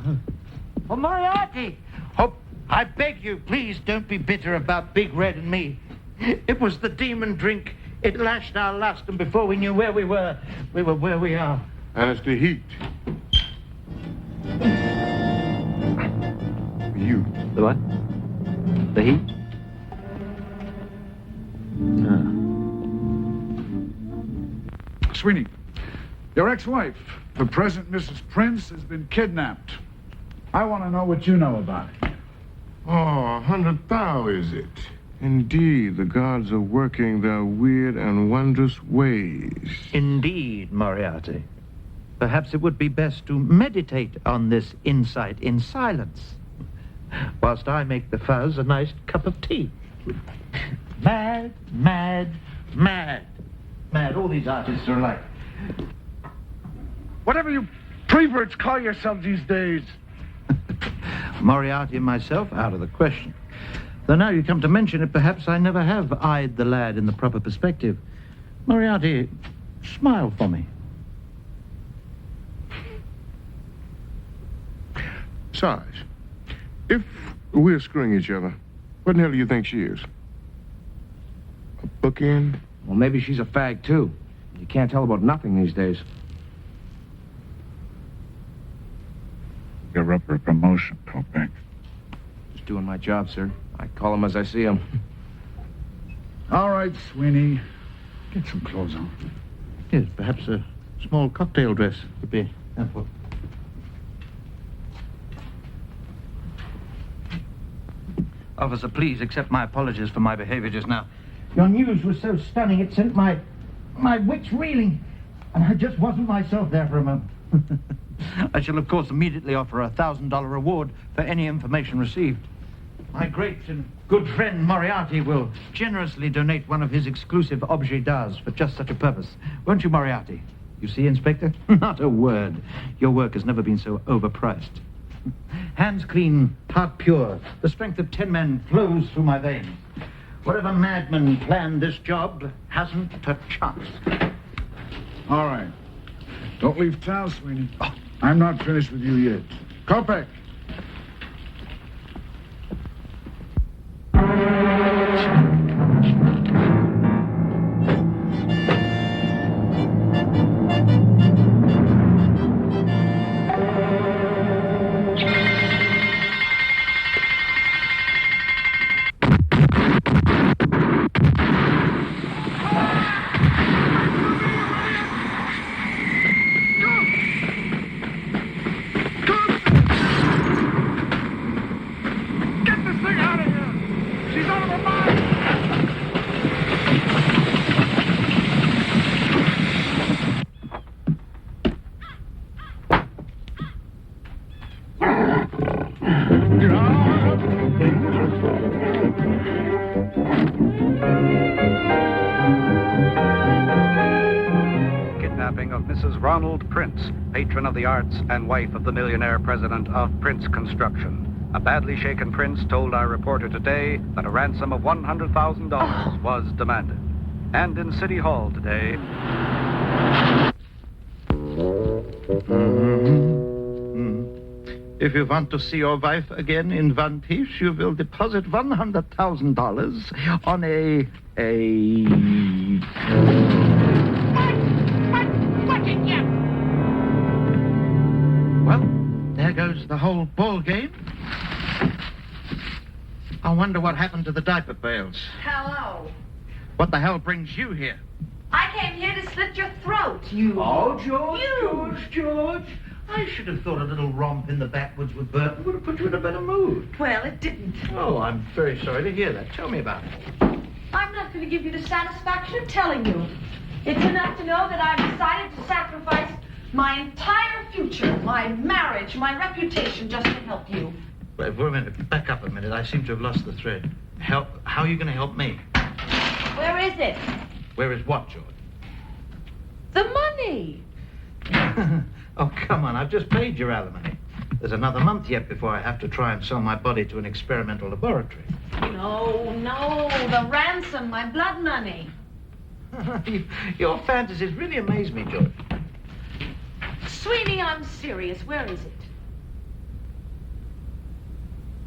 Moriarty! Oh, I beg you, please don't be bitter about Big Red and me. It was the demon drink. It lashed our lust, and before we knew where we were where we are. And it's the heat. You. The what? The heat? Sweeney, your ex-wife, the present Mrs. Prince, has been kidnapped. I want to know what you know about it. Oh, 100,000 is it? Indeed, the gods are working their weird and wondrous ways. Indeed, Moriarty. Perhaps it would be best to meditate on this insight in silence, whilst I make the fuzz a nice cup of tea. Mad, mad, mad. Mad, all these artists are alike. Whatever you preverts call yourselves these days. Moriarty and myself, out of the question. Though now you come to mention it, perhaps I never have eyed the lad in the proper perspective. Moriarty, smile for me. Sarge, if we're screwing each other, what in the hell do you think she is? A bookend? Well, maybe she's a fag, too. You can't tell about nothing these days. You're up for a promotion, Kopech. Just doing my job, sir. I call them as I see them. All right, Sweeney. Get some clothes on. Yes, perhaps a small cocktail dress would be helpful. Officer, please accept my apologies for my behavior just now. Your news was so stunning, it sent my wits reeling, and I just wasn't myself there for a moment. I shall, of course, immediately offer a $1,000 reward for any information received. My great and good friend Moriarty will generously donate one of his exclusive objets d'art for just such a purpose. Won't you, Moriarty? You see, Inspector? Not a word. Your work has never been so overpriced. Hands clean, heart pure. The strength of 10 men flows through my veins. Whatever madman planned this job hasn't a chance. All right. Don't leave town, Sweeney. I'm not finished with you yet. Kopech! Kidnapping of Mrs. Ronald Prince, patron of the arts and wife of the millionaire president of Prince Construction. A badly shaken Prince told our reporter today that a ransom of $100,000 was demanded. And in City Hall today... If you want to see your wife again in Van Tisch, you will deposit $100,000 on Well, there goes the whole ball game. I wonder what happened to the diaper pails. Hello. What the hell brings you here? I came here to slit your throat, you. Oh, George, You. George. I should have thought a little romp in the backwoods with Burton would have put you in a better mood. Well, it didn't. Oh, I'm very sorry to hear that. Tell me about it. I'm not going to give you the satisfaction of telling you. It's enough to know that I've decided to sacrifice my entire future, my marriage, my reputation, just to help you. Wait, for a minute. Back up a minute. I seem to have lost the thread. How are you going to help me? Where is it? Where is what, George? The money. Oh, come on. I've just paid your alimony. There's another month yet before I have to try and sell my body to an experimental laboratory. No, the ransom, my blood money. Your fantasies really amaze me, George. Sweeney, I'm serious. Where is it?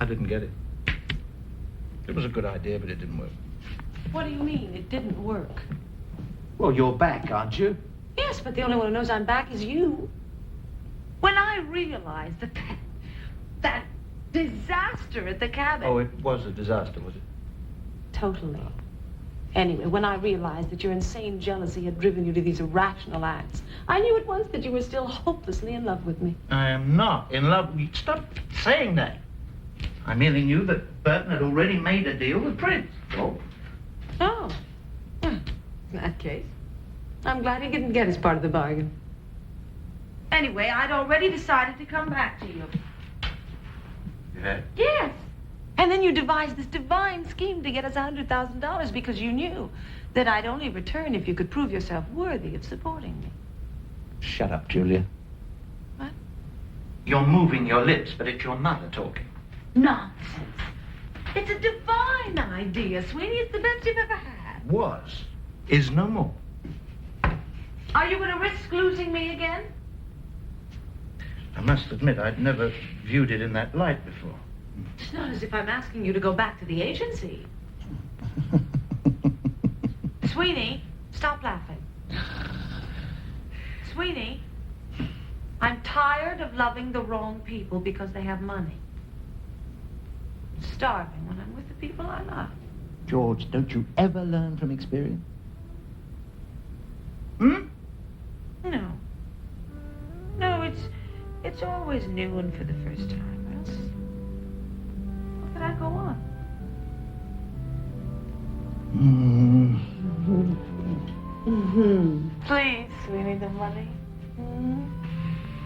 I didn't get it. It was a good idea, but it didn't work. What do you mean, it didn't work? Well, you're back, aren't you? Yes, but the only one who knows I'm back is you. When I realized that disaster at the cabin... Oh, it was a disaster, was it? Totally. Anyway, when I realized that your insane jealousy had driven you to these irrational acts, I knew at once that you were still hopelessly in love with me. I am not in love. Stop saying that. I merely knew that Burton had already made a deal with Prince. Oh. Oh. Well, in that case, I'm glad he didn't get his part of the bargain. Anyway, I'd already decided to come back to you. Yeah? Yes. And then you devised this divine scheme to get us $100,000 because you knew that I'd only return if you could prove yourself worthy of supporting me. Shut up, Julia. What? You're moving your lips, but it's your mother talking. Nonsense. It's a divine idea, Sweeney. It's the best you've ever had. Was. Is no more. Are you going to risk losing me again? I must admit, I'd never viewed it in that light before. It's not as if I'm asking you to go back to the agency. Sweeney, stop laughing. Sweeney, I'm tired of loving the wrong people because they have money. I'm starving when I'm with the people I love. George, don't you ever learn from experience? No. No, it's always new and for the first time. Else, how could I go on? Please, Sweeney, the money.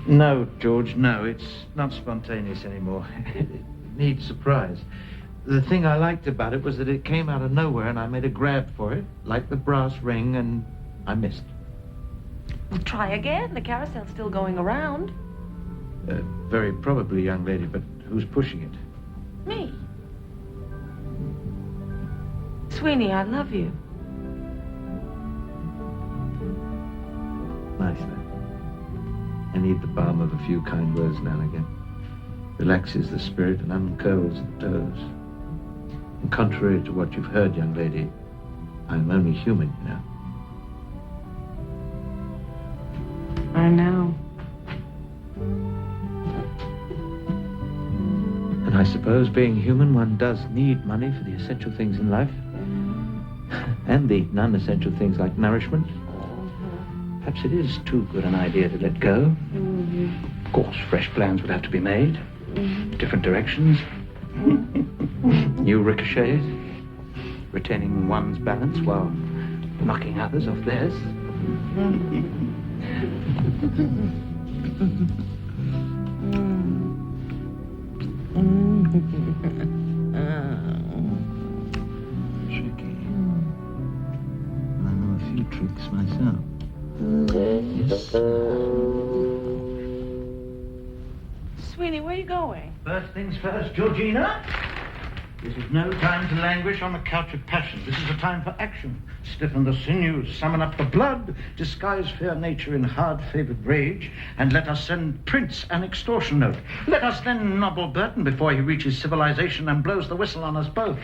No, George, no. It's not spontaneous anymore. It needs surprise. The thing I liked about it was that it came out of nowhere and I made a grab for it, like the brass ring, and I missed. Well, try again. The carousel's still going around. Very probably, young lady, but who's pushing it? Me. Sweeney, I love you. Nice, then. I need the balm of a few kind words now and again. Relaxes the spirit and uncurls the toes. And contrary to what you've heard, young lady, I'm only human, you know. I know. And I suppose, being human, one does need money for the essential things in life. And the non-essential things like nourishment. Perhaps it is too good an idea to let go. Of course, fresh plans would have to be made. Different directions. New ricochets. Retaining one's balance while knocking others off theirs. Tricky. I know a few tricks myself. Yes. Sweeney, where are you going? First things first, Georgina. This is no time to languish on the couch of passion. This is a time for action. Stiffen the sinews, summon up the blood, disguise fair nature in hard-favored rage, and let us send Prince an extortion note. Let us then nobble Burton before he reaches civilization and blows the whistle on us both.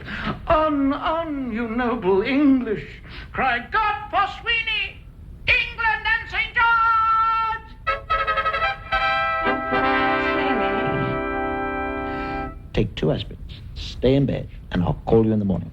On, you noble English. Cry, God for Sweeney, England and St. George! Take 2 aspirins. Stay in bed, and I'll call you in the morning.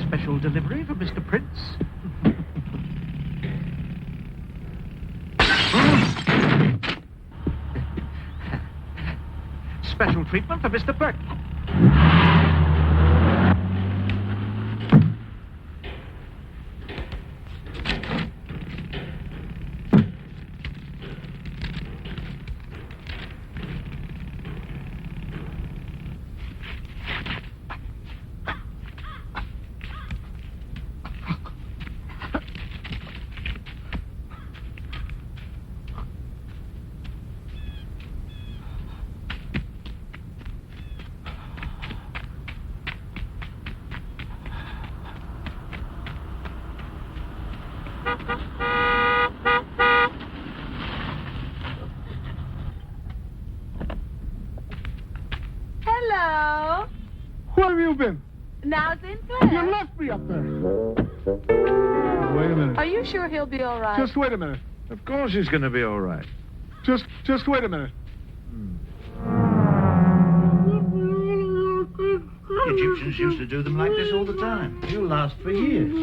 Special delivery for Mr. Prince. Special treatment for Mr. Burton. Where have you been? Now, Sinclair. You left me up there. Wait a minute. Are you sure he'll be all right? Just wait a minute. Of course he's going to be all right. Just wait a minute. Egyptians used to do them like this all the time. You'll last for years.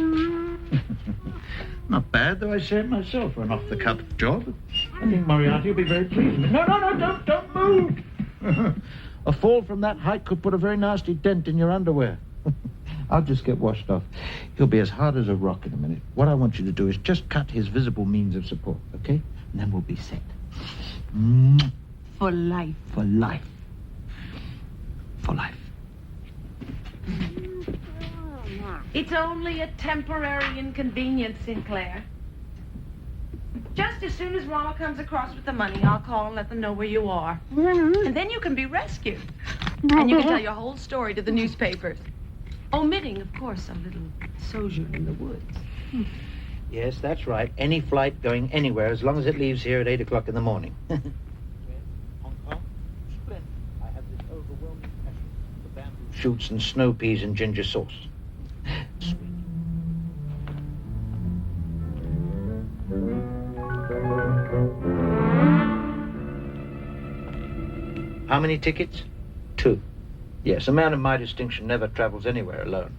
Not bad, though I say it myself for an off-the-cuff job. I think Moriarty will be very pleased with me. No, don't move! A fall from that height could put a very nasty dent in your underwear. I'll just get washed off. He'll be as hard as a rock in a minute. What I want you to do is just cut his visible means of support, okay? And then we'll be set. For life. For life. For life. It's only a temporary inconvenience, Sinclair. Just as soon as Ronald comes across with the money, I'll call and let them know where you are. And then you can be rescued. And you can tell your whole story to the newspapers. Omitting, of course, a little sojourn in the woods. Yes, that's right. Any flight going anywhere as long as it leaves here at 8 o'clock in the morning. Hong Kong? Splendid. I have this overwhelming passion for bamboo shoots and snow peas and ginger sauce. Sweet. How many tickets? 2. Yes, a man of my distinction never travels anywhere alone.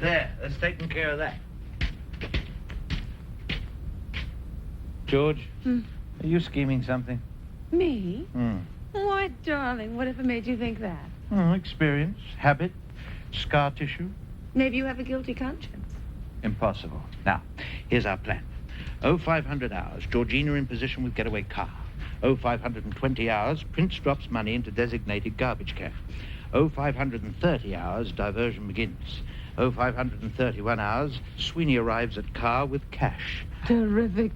There, that's taken care of that. George, are you scheming something? Me? Hmm. Why, darling, whatever made you think that? Experience, habit, scar tissue. Maybe you have a guilty conscience. Impossible. Now, here's our plan. 0500 hours, Georgina in position with getaway car. 0520 hours, Prince drops money into designated garbage can. 0530 hours, diversion begins. 0531 hours, Sweeney arrives at car with cash. Terrific.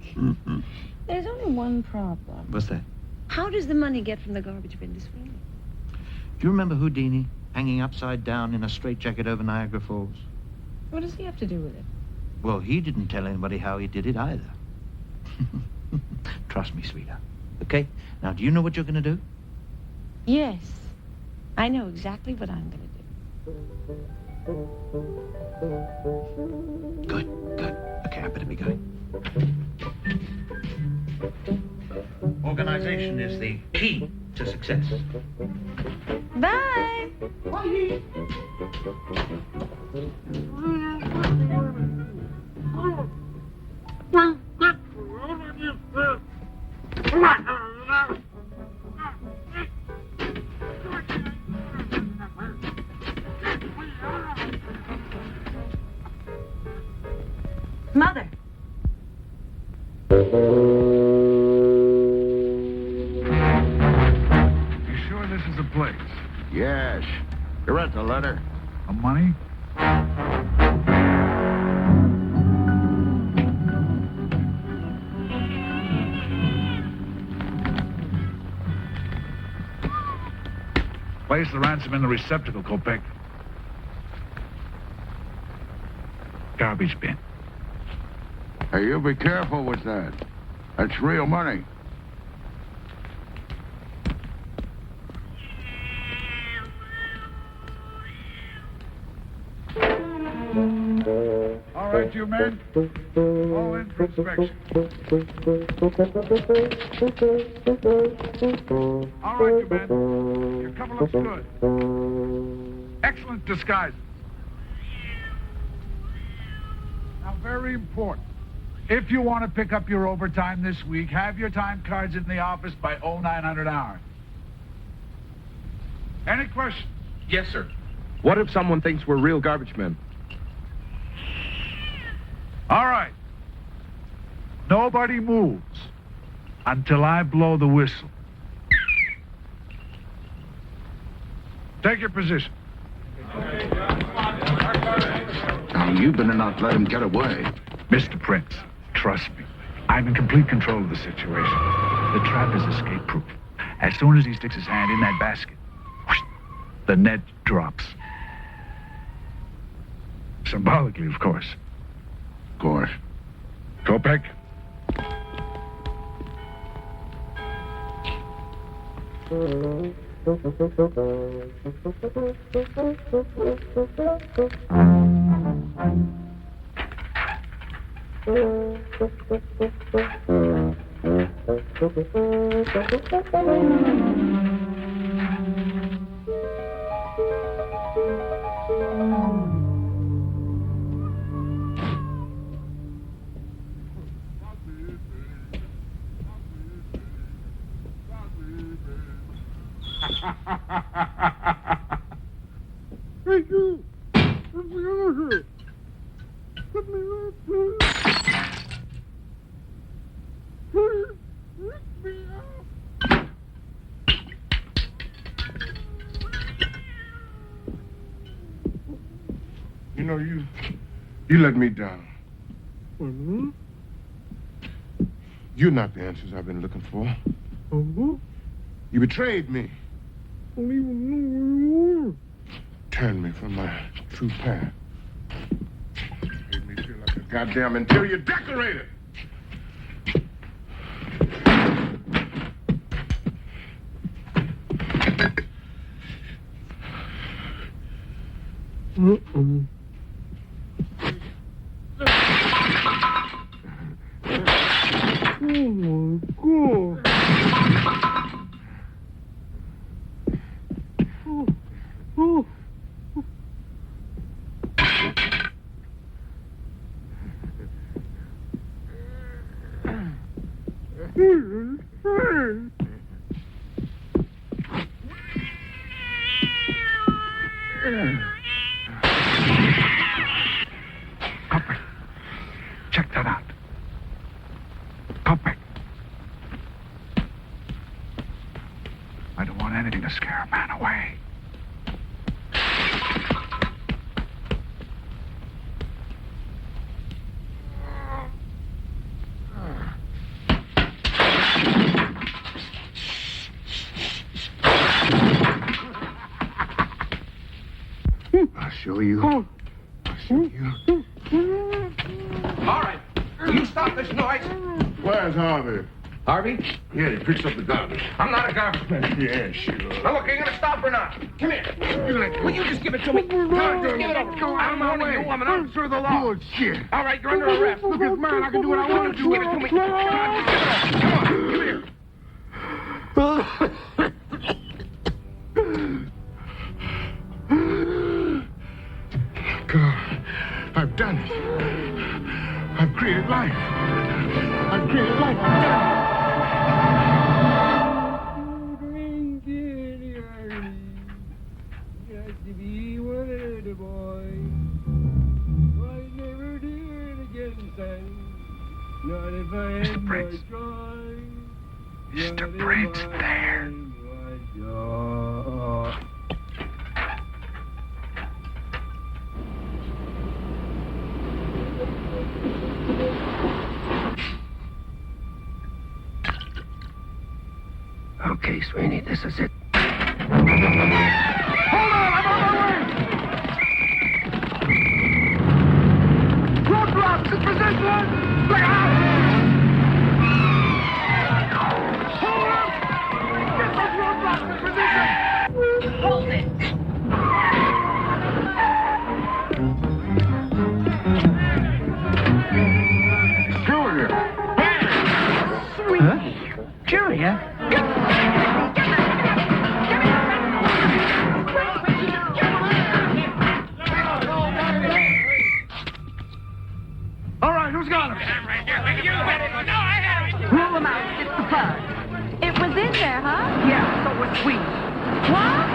There's only one problem. What's that? How does the money get from the garbage bin to Sweeney? Do you remember Houdini hanging upside down in a straitjacket over Niagara Falls? What does he have to do with it? Well, he didn't tell anybody how he did it either. Trust me, sweetheart. Okay? Now, do you know what you're going to do? Yes. I know exactly what I'm going to do. Good. Okay, I better be going. Organization is the key to success. Bye. Mother. You sure this is the place? Yes. You read the letter? The money? Place the ransom in the receptacle, Kopek. Garbage bin. Hey, you be careful with that. That's real money. All right, you men. All in for inspection. All right, you men. Your cover looks good. Excellent disguise. Now, very important. If you want to pick up your overtime this week, have your time cards in the office by 0900 hours. Any questions? Yes, sir. What if someone thinks we're real garbage men? All right. Nobody moves until I blow the whistle. Take your position. Now, you better not let him get away. Mr. Prince, trust me. I'm in complete control of the situation. The trap is escape-proof. As soon as he sticks his hand in that basket, whoosh, the net drops. Symbolically, of course. Of course. Kopek? Thank you. You know, you let me down. Mm-hmm. You're not the answers I've been looking for. Mm-hmm. You betrayed me. Don't even know where you Turned me from my true path. Made me feel like a goddamn interior decorator. Mm-mm. Oh, my God. Oh. Copper, check that out. Copper. I don't want anything to scare a man away. I'll show you. I'll show you. All right. You stop this noise. Where's Harvey? Harvey? Yeah, he picks up the garbage. I'm not a garbage man. Yeah, sure. Now look, are you gonna stop or not? Come here. Will you just give it to me? Come on, just give it up. Go out of my way. You woman. I'm sure the law. Bullshit. All right, you're under arrest. Look, it's mine. I can do what I want to do with it. Give it to me. Come on, just give it up. Come on, give it here. God, I've done it. I've created life. I've created life. I've done it. Got to be one of the boys. I never did again, son. Not if I had my choice. Mr. Prince, there. Okay, Sweeney, this is it. Roadblocks in position! Look out! Hold up! Get those roadblocks in position! Hold it! Julia! Huh? Julia? All right, who's got him? Rule him out. It's the plug. It was in there, huh? Yeah, so was we. What?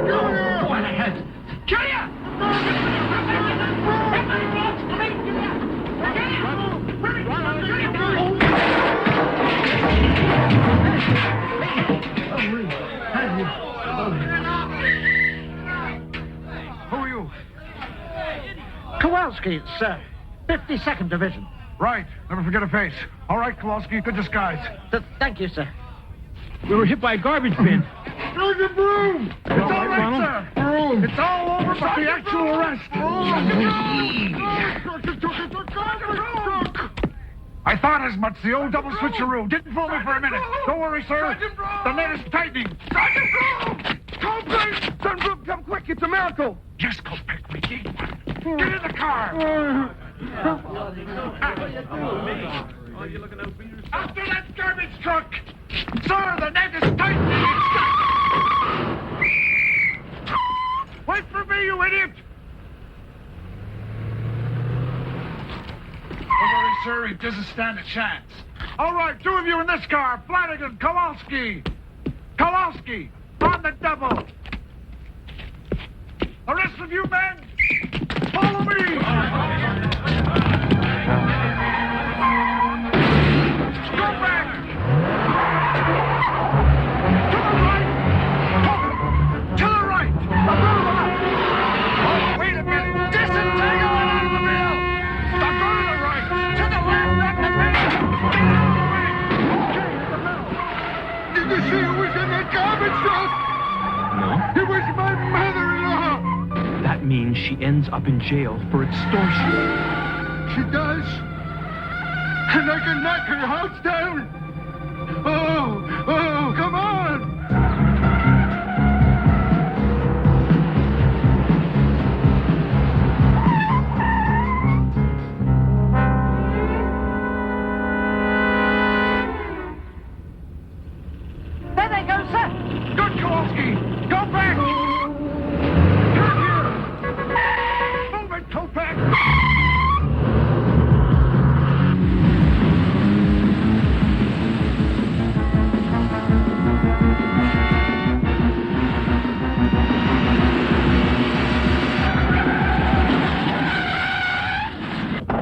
Go ahead. Julia! Who are you? Kowalski, sir. 52nd Division. Right. Never forget a face. All right, Kowalski, good disguise. Thank you, sir. We were hit by a garbage bin. Go to broom! It's all right, sir. Broom. It's all over but the actual arrest. I thought as much. The old double switcheroo. Didn't fool me for a minute. Don't worry, sir. The net is tightening. Sergeant Broom! Colbeck! Sergeant Broom, come quick. It's a miracle. Yes, Colbeck, we need one. Get in the car. After that garbage truck. Sir, the net is tightening. Wait for me, you idiot. Don't worry, sir. He doesn't stand a chance. All right, two of you in this car. Flanagan, Kowalski. Kowalski, on the double. The rest of you men, follow me. Go back. To the right. To the right. Oh, wait a minute. Disentangle it out of the mill. Now go to the right. To the left. At the middle. Get out of the way. Okay, in the middle. Did you see who was in that garbage truck? No. It was my mother-in-law. That means she ends up in jail for extortion. She does. And I can knock her house down. Oh, come on. There they go, sir. Good, Kowalski. Go back. Turn here. Move it, Kopak.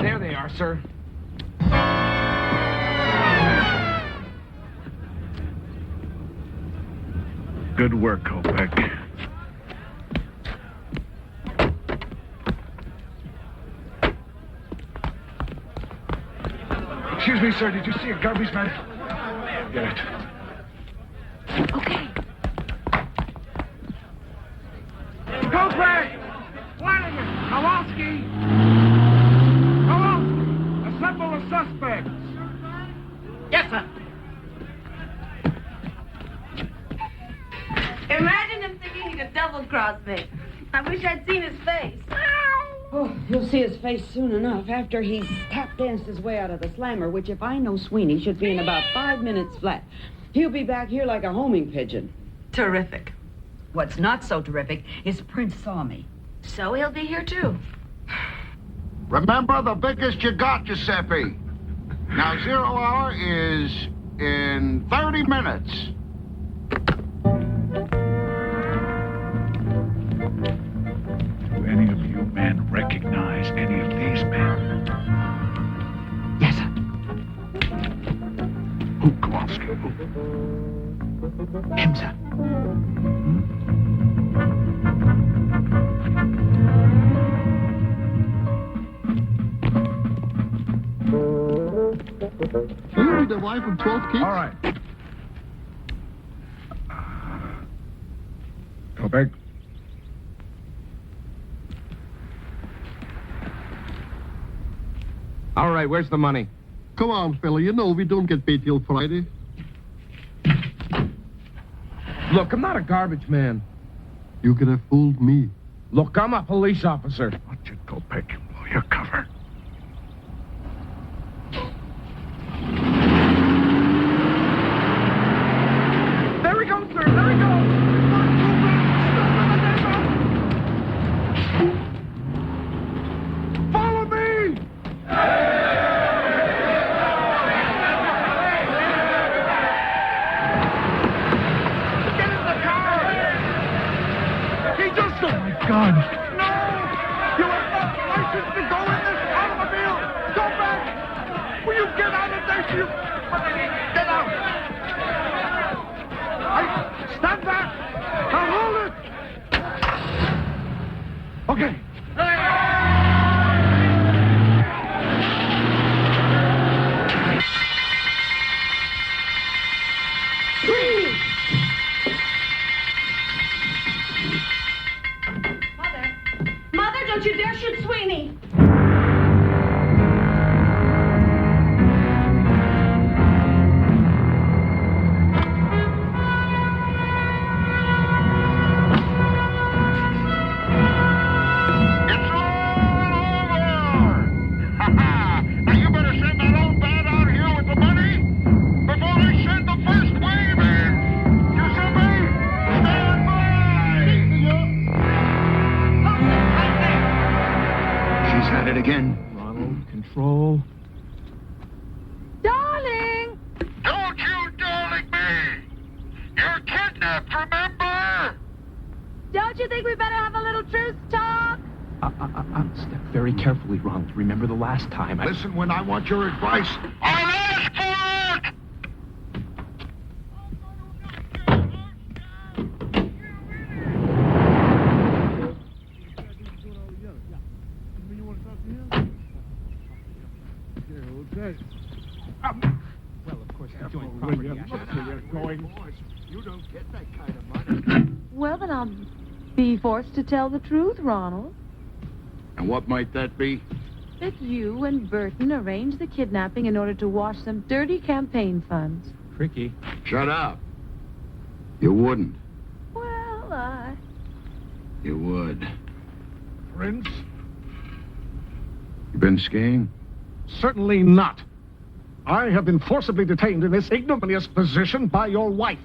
There they are, sir. Good work, Kopak. Excuse me, sir. Did you see a garbage man? Get it. Okay. Kopak! Flanagan! Kowalski! Kowalski! Assemble the suspects! Yes, sir. Imagine him thinking he could double-cross me. I wish I'd seen his face. Oh, you'll see his face soon enough after he's tap-danced his way out of the slammer, which, if I know Sweeney, should be in about 5 minutes flat. He'll be back here like a homing pigeon. Terrific. What's not so terrific is Prince saw me. So he'll be here, too. Remember the biggest you got, Giuseppe. Now, 0 hour is in 30 minutes. Do any of you men recognize any of these men? Yes, sir. Who, Kowalski? Who? Him, sir. You the wife of 12 kids? All right. Kopak. All right, where's the money? Come on, fella. You know we don't get paid till Friday. Look, I'm not a garbage man. You could have fooled me. Look, I'm a police officer. Watch it, Kopak. Blow your cover. There he goes, sir. There he goes. Follow me! Get in the car! He just... Oh, my God. No! You have not license to go in this automobile! Go back! Will you get out of there, you... Get out! Stand back! Now hold it! Okay. Mother, don't you dare shoot Sweeney. left, remember? Don't you think we better have a little truce talk? Step very carefully, Ronald. Remember the last time Listen when I want your advice. I'll ask for it! Well, of course, the joint property. You don't get that kind of money. Well, then I'll be forced to tell the truth, Ronald. And what might that be? That you and Burton arranged the kidnapping in order to wash some dirty campaign funds. Tricky. Shut up. You wouldn't. Well, You would. Prince? You been skiing? Certainly not. I have been forcibly detained in this ignominious position by your wife.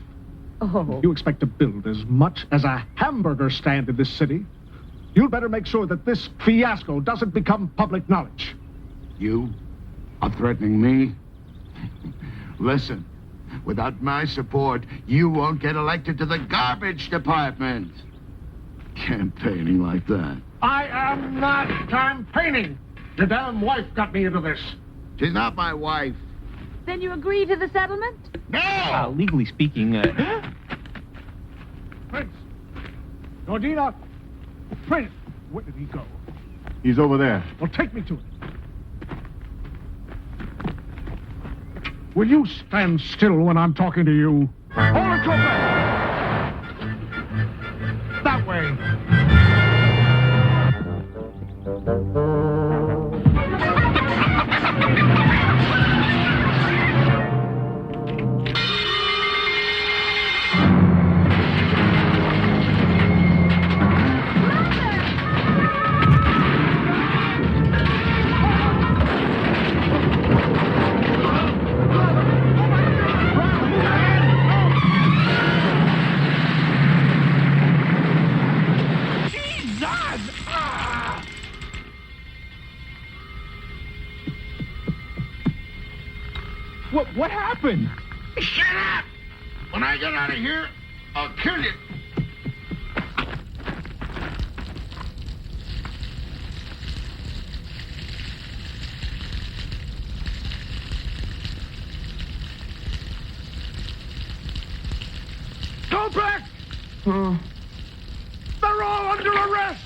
Oh. You expect to build as much as a hamburger stand in this city? You'd better make sure that this fiasco doesn't become public knowledge. You are threatening me? Listen, without my support, you won't get elected to the garbage department. Campaigning like that. I am not campaigning. Your damn wife got me into this. She's not my wife. Then you agree to the settlement? No! Legally speaking, Prince! Georgina! Prince! Where did he go? He's over there. Well, take me to him. Will you stand still when I'm talking to you? Hold it, go back! That way. What happened? Shut up! When I get out of here, I'll kill you. Go back! They're all under arrest!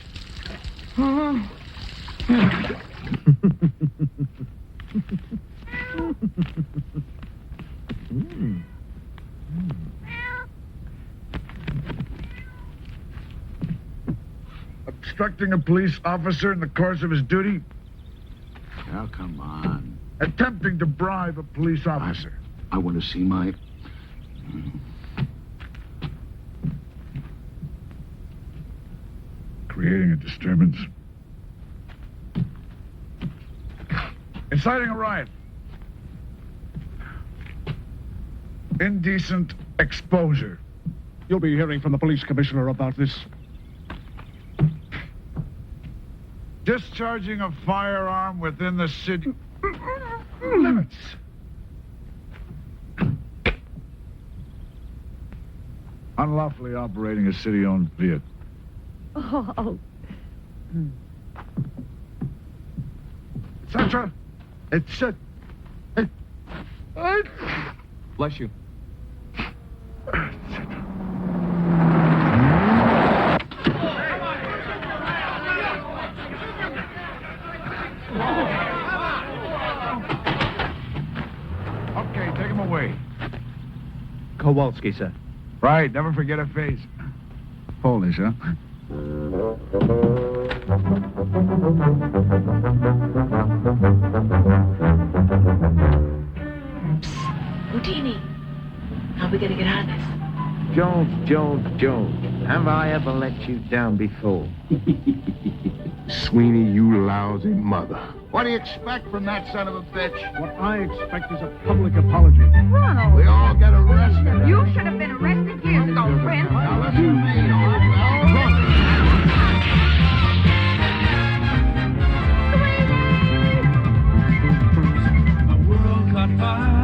Obstructing a police officer in the course of his duty? Oh, come on. Attempting to bribe a police officer. I want to see my... Creating a disturbance. Inciting a riot. Indecent exposure. You'll be hearing from the police commissioner about this. Discharging a firearm within the city limits. Unlawfully operating a city-owned vehicle. Oh. Etc. Etc. Bless you. Okay, take him away. Kowalski, sir. Right, never forget a face. Polish, huh? Houdini, how are we going to get out of this? Jones. Have I ever let you down before? Sweeney, you lousy mother. What do you expect from that son of a bitch? What I expect is a public apology. Ronald! We all get arrested. You should have been arrested years ago, Prince. Now listen to me, all right? The world caught fire.